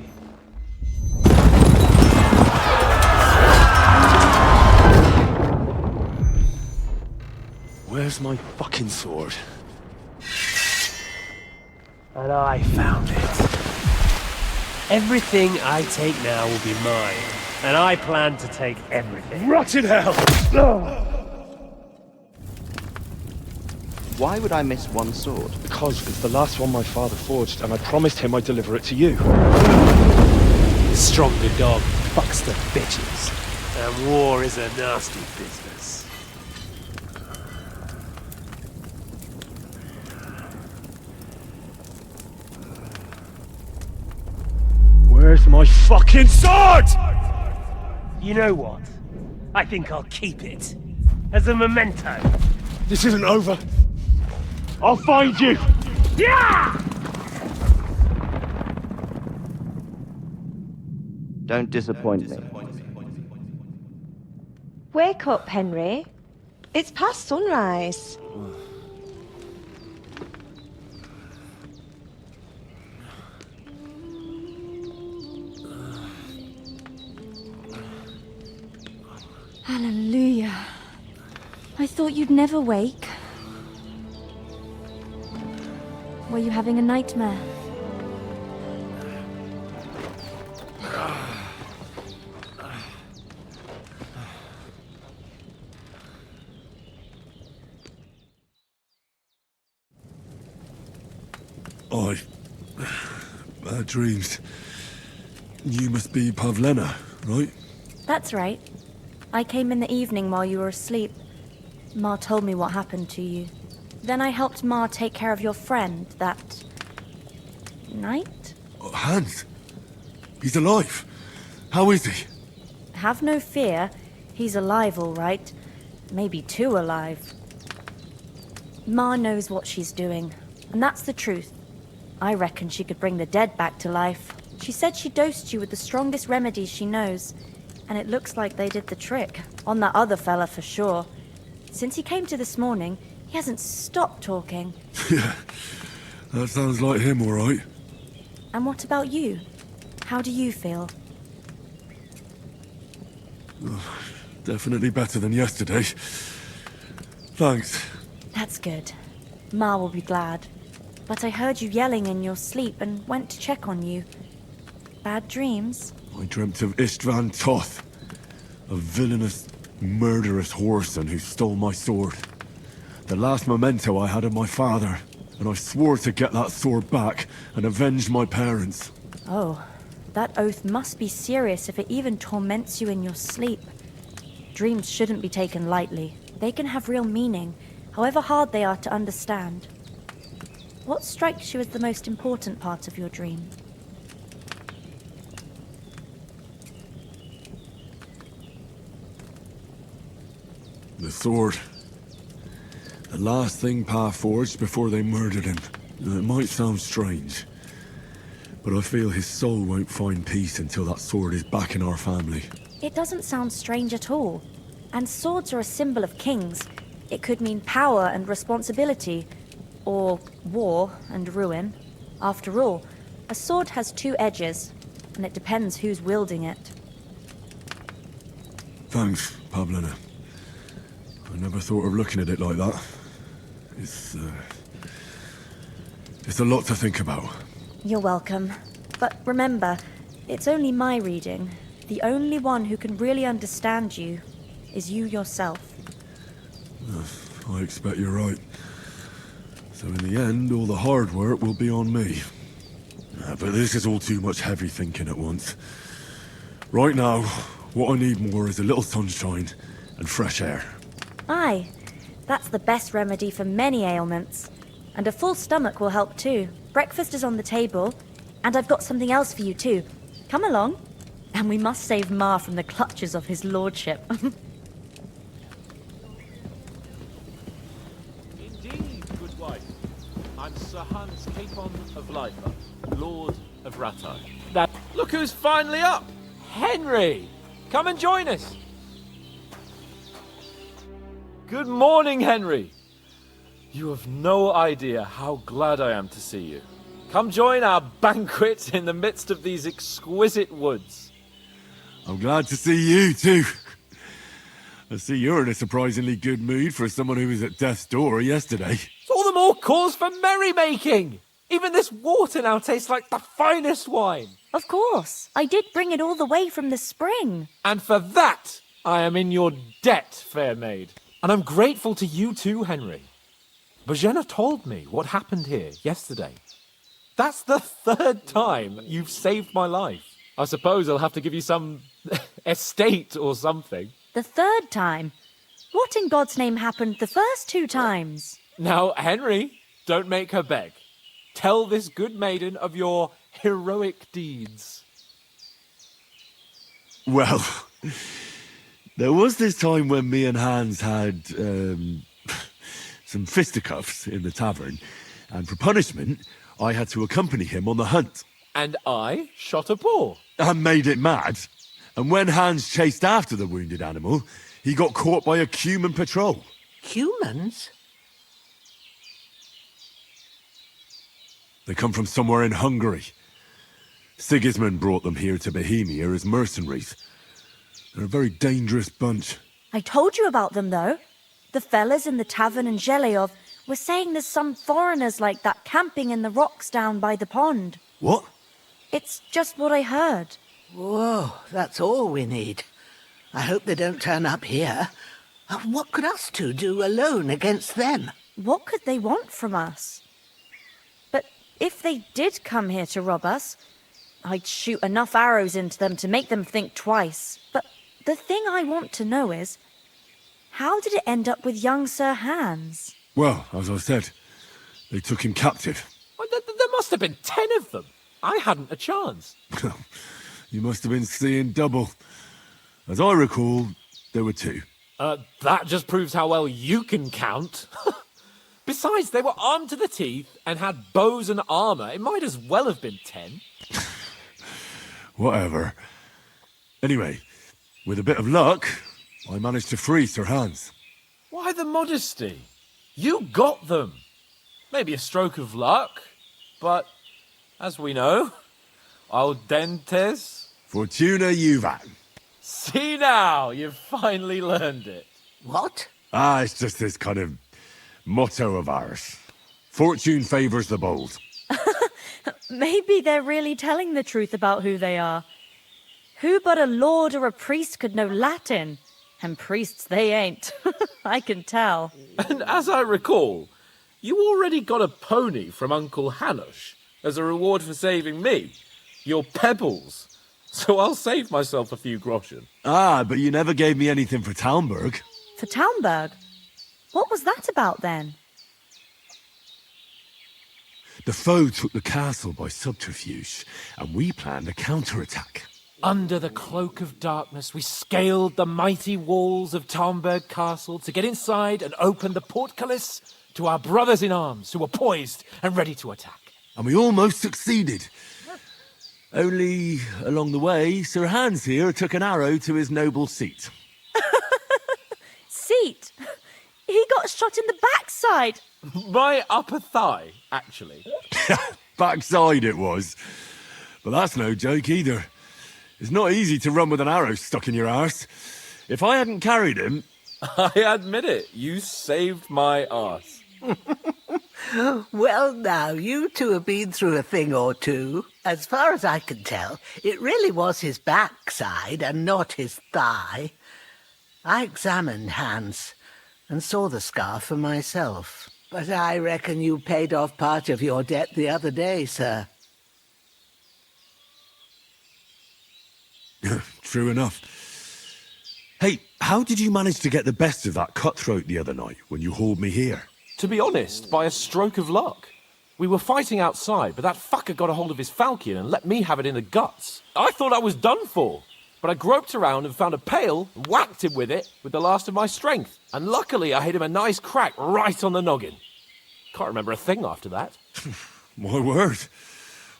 Where's my fucking sword? And I found it. Everything I take now will be mine, and I plan to take everything. Rotted hell! Why would I miss one sword? Because it's the last one my father forged, and I promised him I'd deliver it to you. The stronger dog fucks the bitches, and war is a nasty business. Where's my fucking sword? You know what? I think I'll keep it. As a memento. This isn't over. I'll find you! Yeah! Don't disappoint me. Wake up, Henry. It's past sunrise. Hallelujah. I thought you'd never wake. Were you having a nightmare? Bad dreams. You must be Pavlena, right? That's right. I came in the evening while you were asleep. Ma told me what happened to you. Then I helped Ma take care of your friend that night? Hans? He's alive. How is he? Have no fear. He's alive, all right. Maybe too alive. Ma knows what she's doing, and that's the truth. I reckon she could bring the dead back to life. She said she dosed you with the strongest remedies she knows, and it looks like they did the trick. On that other fella for sure. Since he came to this morning, he hasn't stopped talking. Yeah, that sounds like him, all right. And what about you? How do you feel? Definitely better than yesterday. Thanks. That's good. Ma will be glad. But I heard you yelling in your sleep and went to check on you. Bad dreams? I dreamt of Istvan Toth, a villainous, murderous whoreson who stole my sword. The last memento I had of my father, and I swore to get that sword back and avenge my parents. Oh, that oath must be serious if it even torments you in your sleep. Dreams shouldn't be taken lightly. They can have real meaning, however hard they are to understand. What strikes you as the most important part of your dream? The sword. The last thing Pa forged before they murdered him. It might sound strange, but I feel his soul won't find peace until that sword is back in our family. It doesn't sound strange at all. And swords are a symbol of kings. It could mean power and responsibility, or war and ruin. After all, a sword has two edges, and it depends who's wielding it. Thanks, Pavlena. I never thought of looking at it like that. It's a lot to think about. You're welcome. But remember, it's only my reading. The only one who can really understand you is you yourself. I expect you're right. So in the end, all the hard work will be on me. But this is all too much heavy thinking at once. Right now, what I need more is a little sunshine and fresh air. Aye, that's the best remedy for many ailments. And a full stomach will help too. Breakfast is on the table, and I've got something else for you too. Come along. And we must save Ma from the clutches of his lordship. Indeed, good wife. I'm Sir Hans Capon of Lifer, Lord of Rattay. Look who's finally up! Henry! Come and join us! Good morning, Henry! You have no idea how glad I am to see you. Come join our banquet in the midst of these exquisite woods. I'm glad to see you too. I see you're in a surprisingly good mood for someone who was at death's door yesterday. It's all the more cause for merrymaking! Even this water now tastes like the finest wine. Of course. I did bring it all the way from the spring. And for that, I am in your debt, fair maid. And I'm grateful to you too, Henry. Bojena told me what happened here yesterday. That's the third time you've saved my life. I suppose I'll have to give you some estate or something. The third time? What in God's name happened the first two times? Now, Henry, don't make her beg. Tell this good maiden of your heroic deeds. Well, there was this time when me and Hans had some fisticuffs in the tavern, and for punishment, I had to accompany him on the hunt. And I shot a boar. And made it mad. And when Hans chased after the wounded animal, he got caught by a human patrol. Humans? They come from somewhere in Hungary. Sigismund brought them here to Bohemia as mercenaries. They're a very dangerous bunch. I told you about them, though. The fellas in the tavern in Zheleyov We're saying there's some foreigners like that camping in the rocks down by the pond. What? It's just what I heard. Whoa, that's all we need. I hope they don't turn up here. What could us two do alone against them? What could they want from us? But if they did come here to rob us, I'd shoot enough arrows into them to make them think twice. But the thing I want to know is, how did it end up with young Sir Hans? Well, as I said, they took him captive. Well, there must have been 10 of them. I hadn't a chance. You must have been seeing double. As I recall, there were 2. That just proves how well you can count. Besides, they were armed to the teeth and had bows and armour. It might as well have been 10. Whatever. Anyway, with a bit of luck, I managed to free Sir Hans. Why the modesty? You got them. Maybe a stroke of luck, but as we know, al dentes. Fortuna juvat. See now, you've finally learned it. What? It's just this kind of motto of ours. Fortune favours the bold. Maybe they're really telling the truth about who they are. Who but a lord or a priest could know Latin? And priests they ain't. I can tell. And as I recall, you already got a pony from Uncle Hanush as a reward for saving me. Your pebbles. So I'll save myself a few groschen. But you never gave me anything for Talmberg. For Talmberg? What was that about then? The foe took the castle by subterfuge, and we planned a counterattack. Under the cloak of darkness, we scaled the mighty walls of Talmberg Castle to get inside and open the portcullis to our brothers in arms who were poised and ready to attack. And we almost succeeded. Only, along the way, Sir Hans here took an arrow to his noble seat. Seat? He got shot in the backside. My upper thigh, actually. Backside it was. But that's no joke either. It's not easy to run with an arrow stuck in your arse. If I hadn't carried him... I admit it, you saved my arse. Well, now, you two have been through a thing or two. As far as I can tell, it really was his backside and not his thigh. I examined Hans and saw the scar for myself. But I reckon you paid off part of your debt the other day, sir. True enough. Hey, how did you manage to get the best of that cutthroat the other night when you hauled me here? To be honest, by a stroke of luck. We were fighting outside, but that fucker got a hold of his falchion and let me have it in the guts. I thought I was done for, but I groped around and found a pail and whacked him with it with the last of my strength. And luckily I hit him a nice crack right on the noggin. Can't remember a thing after that. My word.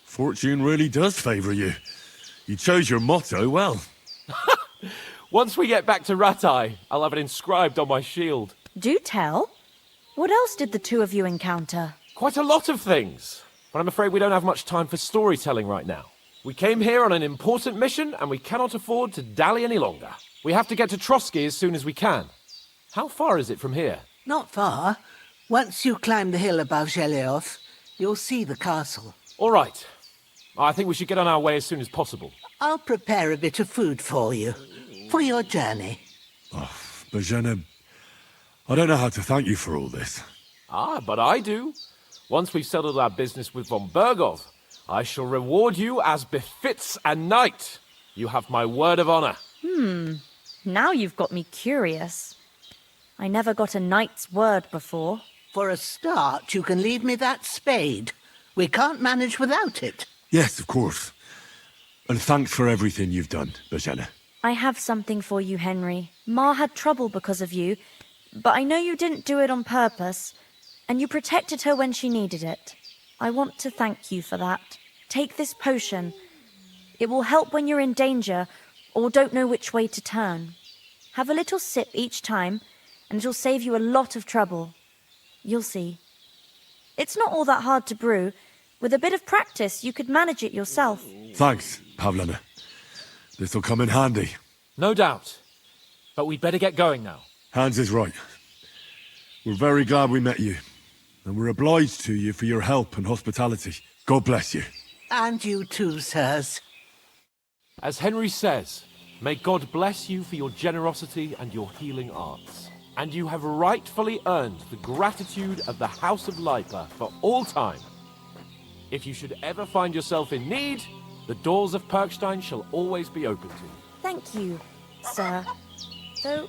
Fortune really does favour you. You chose your motto well. Once we get back to Ratai, I'll have it inscribed on my shield. Do tell. What else did the two of you encounter? Quite a lot of things, but I'm afraid we don't have much time for storytelling right now. We came here on an important mission, and we cannot afford to dally any longer. We have to get to Trotsky as soon as we can. How far is it from here? Not far. Once you climb the hill above Zhelioth, you'll see the castle. All right. I think we should get on our way as soon as possible. I'll prepare a bit of food for you, for your journey. Bozhena, I don't know how to thank you for all this. But I do. Once we've settled our business with von Bergov, I shall reward you as befits a knight. You have my word of honor. Now you've got me curious. I never got a knight's word before. For a start, you can leave me that spade. We can't manage without it. Yes, of course. And thanks for everything you've done, Bozhena. I have something for you, Henry. Ma had trouble because of you, but I know you didn't do it on purpose, and you protected her when she needed it. I want to thank you for that. Take this potion. It will help when you're in danger or don't know which way to turn. Have a little sip each time, and it'll save you a lot of trouble. You'll see. It's not all that hard to brew. With a bit of practice, you could manage it yourself. Thanks, Pavlena. This'll come in handy. No doubt. But we'd better get going now. Hans is right. We're very glad we met you. And we're obliged to you for your help and hospitality. God bless you. And you too, sirs. As Henry says, may God bless you for your generosity and your healing arts. And you have rightfully earned the gratitude of the House of Lipa for all time. If you should ever find yourself in need, the doors of Perkstein shall always be open to you. Thank you, sir. Though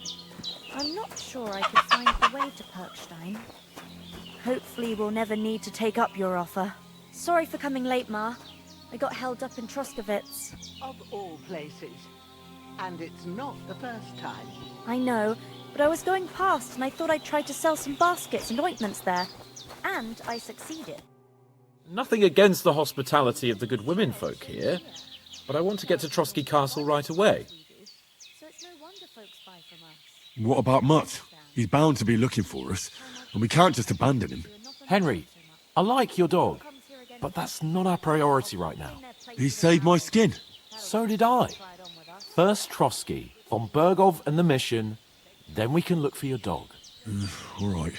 I'm not sure I could find the way to Perkstein. Hopefully we'll never need to take up your offer. Sorry for coming late, Ma. I got held up in Troskowitz. Of all places. And it's not the first time. I know, but I was going past and I thought I'd try to sell some baskets and ointments there. And I succeeded. Nothing against the hospitality of the good women folk here, but I want to get to Trotsky Castle right away. So it's no wonder folks buy from us. What about Mutt? He's bound to be looking for us, and we can't just abandon him. Henry, I like your dog, but that's not our priority right now. He saved my skin. So did I. First Trotsky, von Bergov and the mission, then we can look for your dog. All right.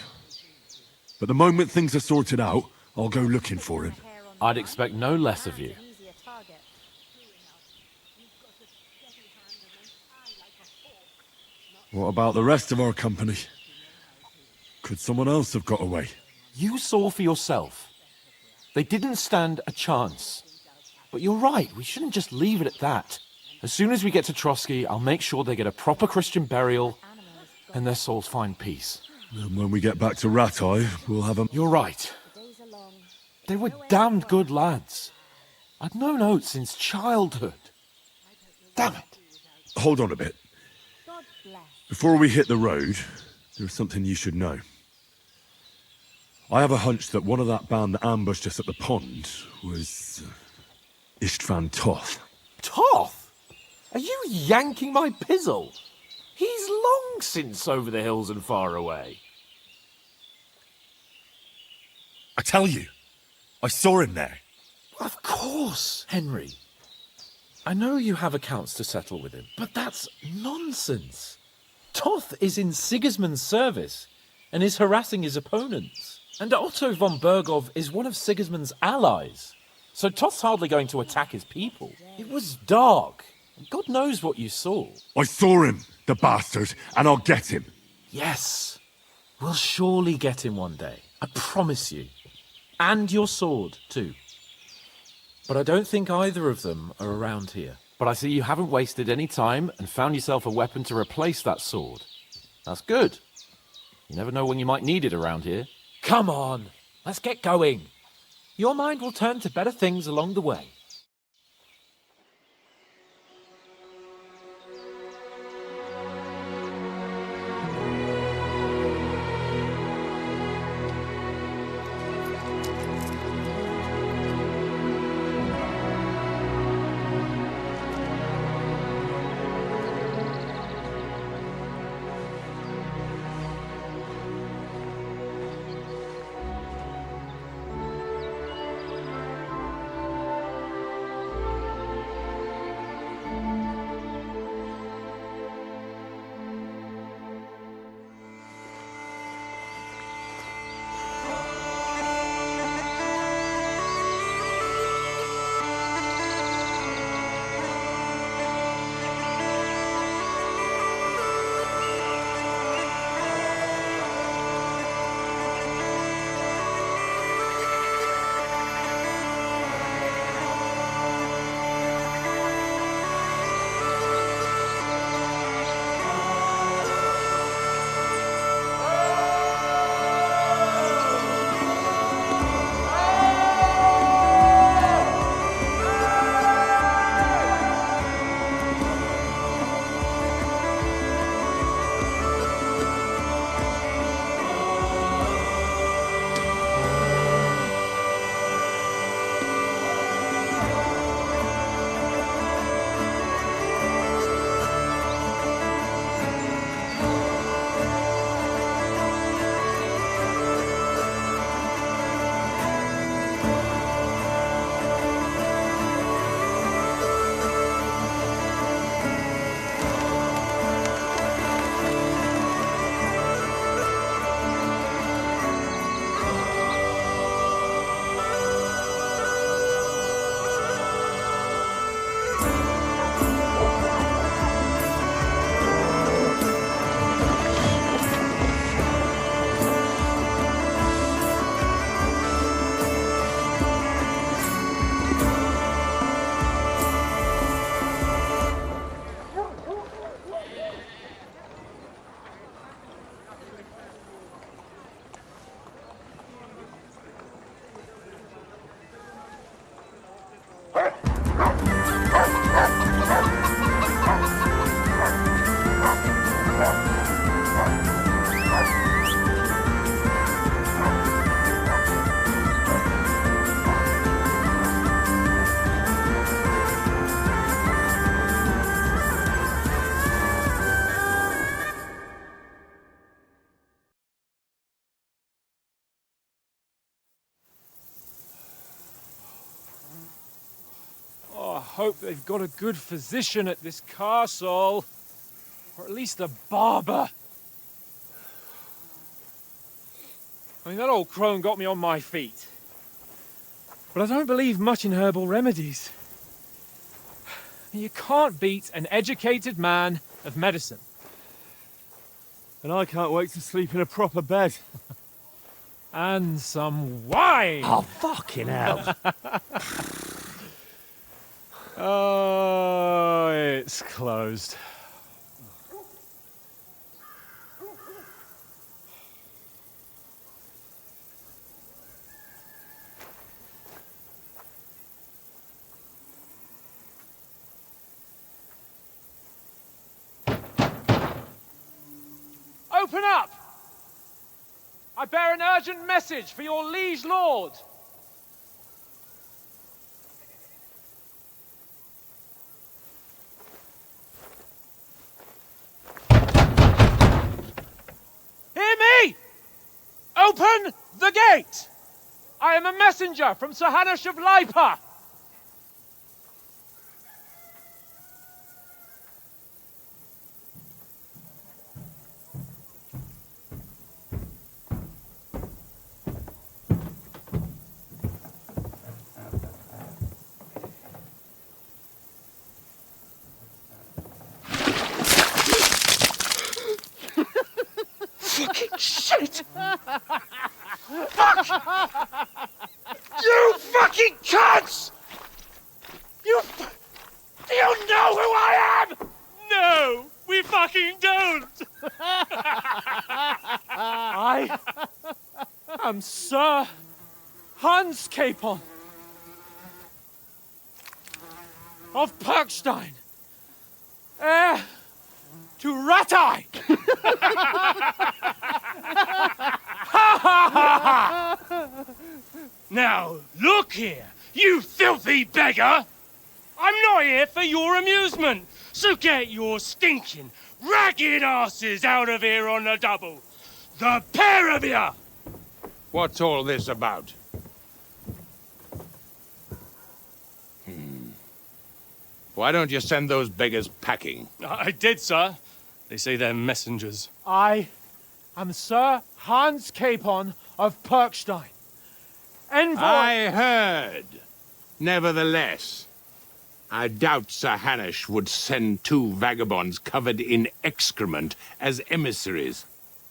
But the moment things are sorted out, I'll go looking for him. I'd expect no less of you. What about the rest of our company? Could someone else have got away? You saw for yourself. They didn't stand a chance. But you're right, we shouldn't just leave it at that. As soon as we get to Trotsky, I'll make sure they get a proper Christian burial and their souls find peace. And when we get back to Ratai, we'll have a... You're right. They were damned good lads. I'd known Oates since childhood. Damn it. Hold on a bit. Before we hit the road, there's something you should know. I have a hunch that one of that band that ambushed us at the pond was... Istvan Toth. Toth? Are you yanking my pizzle? He's long since over the hills and far away. I tell you, I saw him there. Of course, Henry. I know you have accounts to settle with him, but that's nonsense. Toth is in Sigismund's service and is harassing his opponents. And Otto von Bergov is one of Sigismund's allies. So Toth's hardly going to attack his people. It was dark. God knows what you saw. I saw him, the bastard, and I'll get him. Yes. We'll surely get him one day. I promise you. And your sword, too. But I don't think either of them are around here. But I see you haven't wasted any time and found yourself a weapon to replace that sword. That's good. You never know when you might need it around here. Come on, let's get going. Your mind will turn to better things along the way. hope they've got a good physician at this castle. Or at least a barber. I mean, that old crone got me on my feet. But I don't believe much in herbal remedies. You can't beat an educated man of medicine. And I can't wait to sleep in a proper bed. And some wine! Oh, fucking hell. Oh, it's closed. Open up! I bear an urgent message for your liege lord. Hear me! Open the gate! I am a messenger from Sir Hanush of Lipa. Fucking shit! Fuck! You fucking cunts! Do you know who I am? No, we fucking don't! I am Sir Hans Capon of Perkstein, heir to Ratai. Now, look here, you filthy beggar! I'm not here for your amusement, so get your stinking, ragged asses out of here on the double. The pair of you! What's all this about? Why don't you send those beggars packing? I did, sir. They say they're messengers. I am Sir Hans Capon of Perkstein, envoy. I heard. Nevertheless, I doubt Sir Hanush would send two vagabonds covered in excrement as emissaries.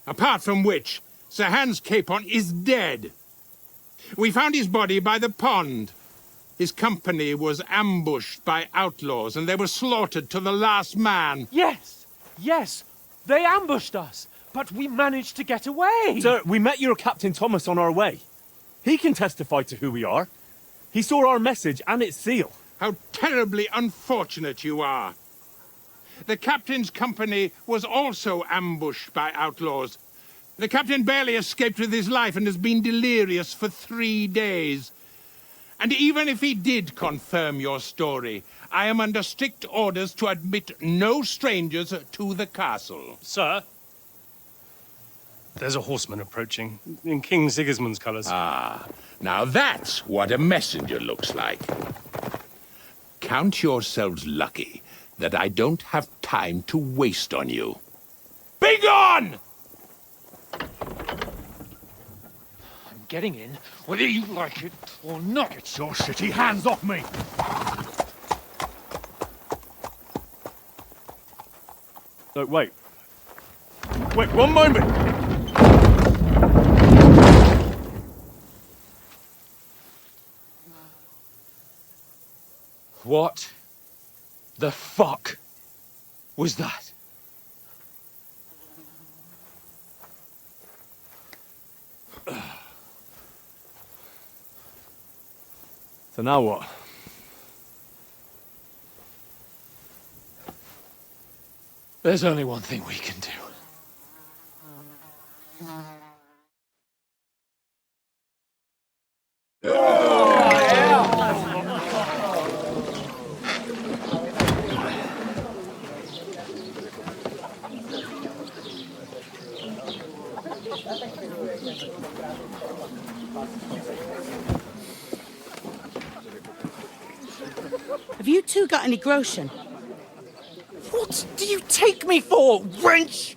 Apart from which, Sir Hans Capon is dead. We found his body by the pond. His company was ambushed by outlaws, and they were slaughtered to the last man. Yes, yes, they ambushed us, but we managed to get away. Sir, we met your Captain Thomas on our way. He can testify to who we are. He saw our message and its seal. How terribly unfortunate you are. The captain's company was also ambushed by outlaws. The captain barely escaped with his life and has been delirious for 3 days. And even if he did confirm your story, I am under strict orders to admit no strangers to the castle. Sir? There's a horseman approaching, in King Sigismund's colours. Ah, now that's what a messenger looks like. Count yourselves lucky that I don't have time to waste on you. Be gone! I'm getting in, whether you like it or not. Get your shitty hands off me! No, wait. Wait, one moment! What the fuck was that? So now what? There's only one thing we can do. Have you two got any groschen? What do you take me for, wench?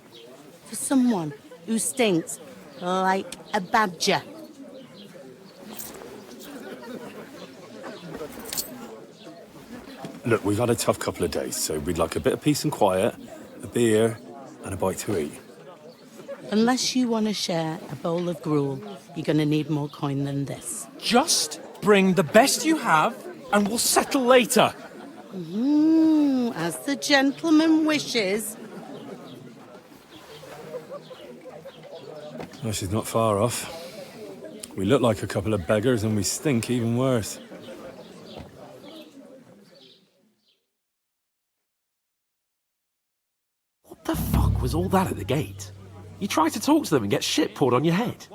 For someone who stinks like a badger. Look, we've had a tough couple of days, so we'd like a bit of peace and quiet, a beer, and a bite to eat. Unless you want to share a bowl of gruel, you're going to need more coin than this. Just bring the best you have, and we'll settle later. As the gentleman wishes. Well, she's not far off. We look like a couple of beggars, and we stink even worse. What the fuck was all that at the gate? You tried to talk to them and get shit poured on your head.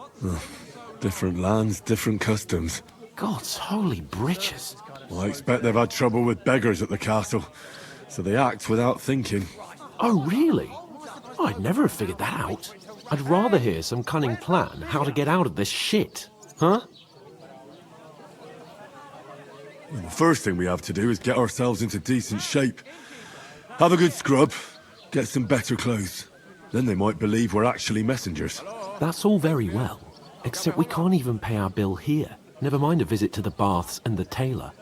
Different lands, different customs. God's holy britches. Well, I expect they've had trouble with beggars at the castle, so they act without thinking. Oh, really? I'd never have figured that out. I'd rather hear some cunning plan how to get out of this shit. Huh? Well, the first thing we have to do is get ourselves into decent shape. Have a good scrub, get some better clothes. Then they might believe we're actually messengers. That's all very well, except we can't even pay our bill here. Never mind a visit to the baths and the tailor.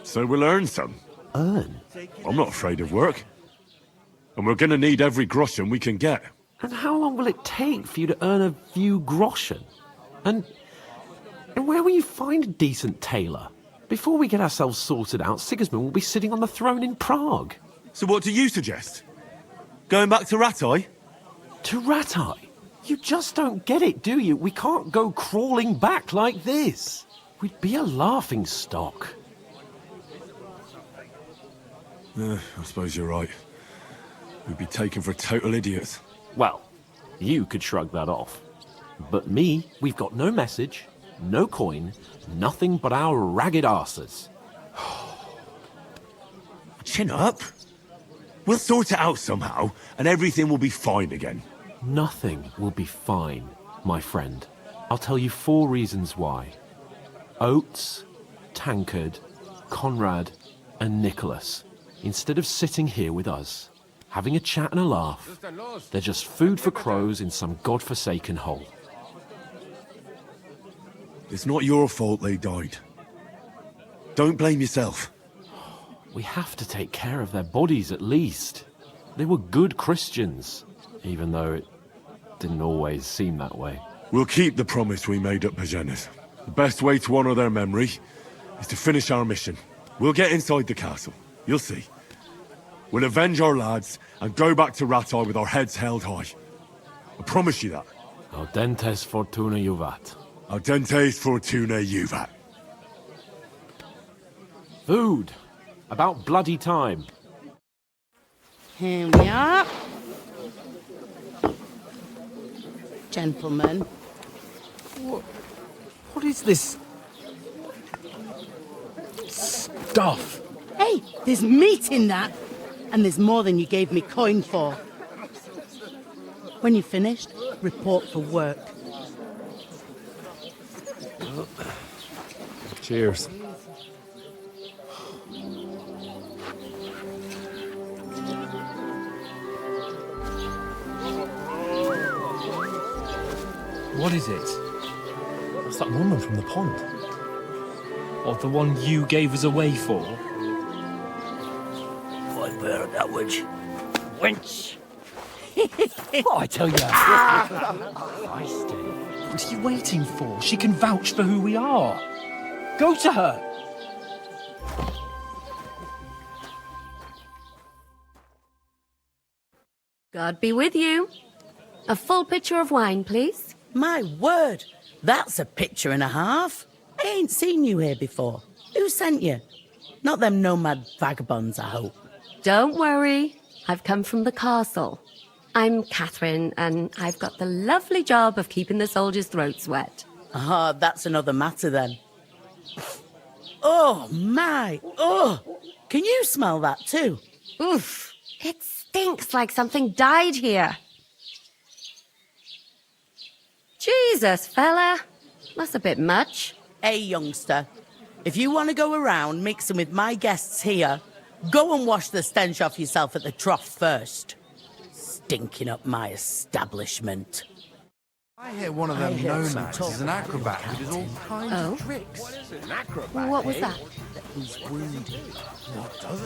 So we'll earn some. Earn? I'm not afraid of work. And we're gonna need every groschen we can get. And how long will it take for you to earn a few groschen? And where will you find a decent tailor? Before we get ourselves sorted out, Sigismund will be sitting on the throne in Prague. So what do you suggest? Going back to Ratai? To Ratai? You just don't get it, do you? We can't go crawling back like this. We'd be a laughing stock. I suppose you're right. We'd be taken for total idiots. Well, you could shrug that off. But me, we've got no message, no coin, nothing but our ragged arses. Chin up. We'll sort it out somehow, and everything will be fine again. Nothing will be fine, my friend. I'll tell you 4 reasons why. Oates, Tankard, Conrad, and Nicholas, instead of sitting here with us, having a chat and a laugh, they're just food for crows in some godforsaken hole. It's not your fault they died. Don't blame yourself. We have to take care of their bodies at least. They were good Christians, even though it didn't always seem that way. We'll keep the promise we made at Bajenas. The best way to honor their memory is to finish our mission. We'll get inside the castle. You'll see. We'll avenge our lads and go back to Ratai with our heads held high. I promise you that. Audentes fortuna juvat. Audentes fortuna juvat. Food. About bloody time. Here we are. Gentlemen. What is this stuff? Hey, there's meat in that. And there's more than you gave me coin for. When you're finished, report for work. Cheers. What is it? It's that woman from the pond. Or the one you gave us away for? I'd bear that witch. Wench! What I tell you? Christy. What are you waiting for? She can vouch for who we are. Go to her. God be with you. A full pitcher of wine, please. My word, that's a picture and a half. I ain't seen you here before. Who sent you? Not them nomad vagabonds, I hope. Don't worry. I've come from the castle. I'm Catherine, and I've got the lovely job of keeping the soldiers' throats wet. Ah, that's another matter then. Oh, my. Oh, can you smell that too? Oof. It stinks like something died here. Jesus, fella. That's a bit much. Hey, youngster. If you want to go around mixing with my guests here, go and wash the stench off yourself at the trough first. Stinking up my establishment. I hear one of them nomads is an acrobat who does all kinds Oh? of tricks. What was that? He's wounded. What does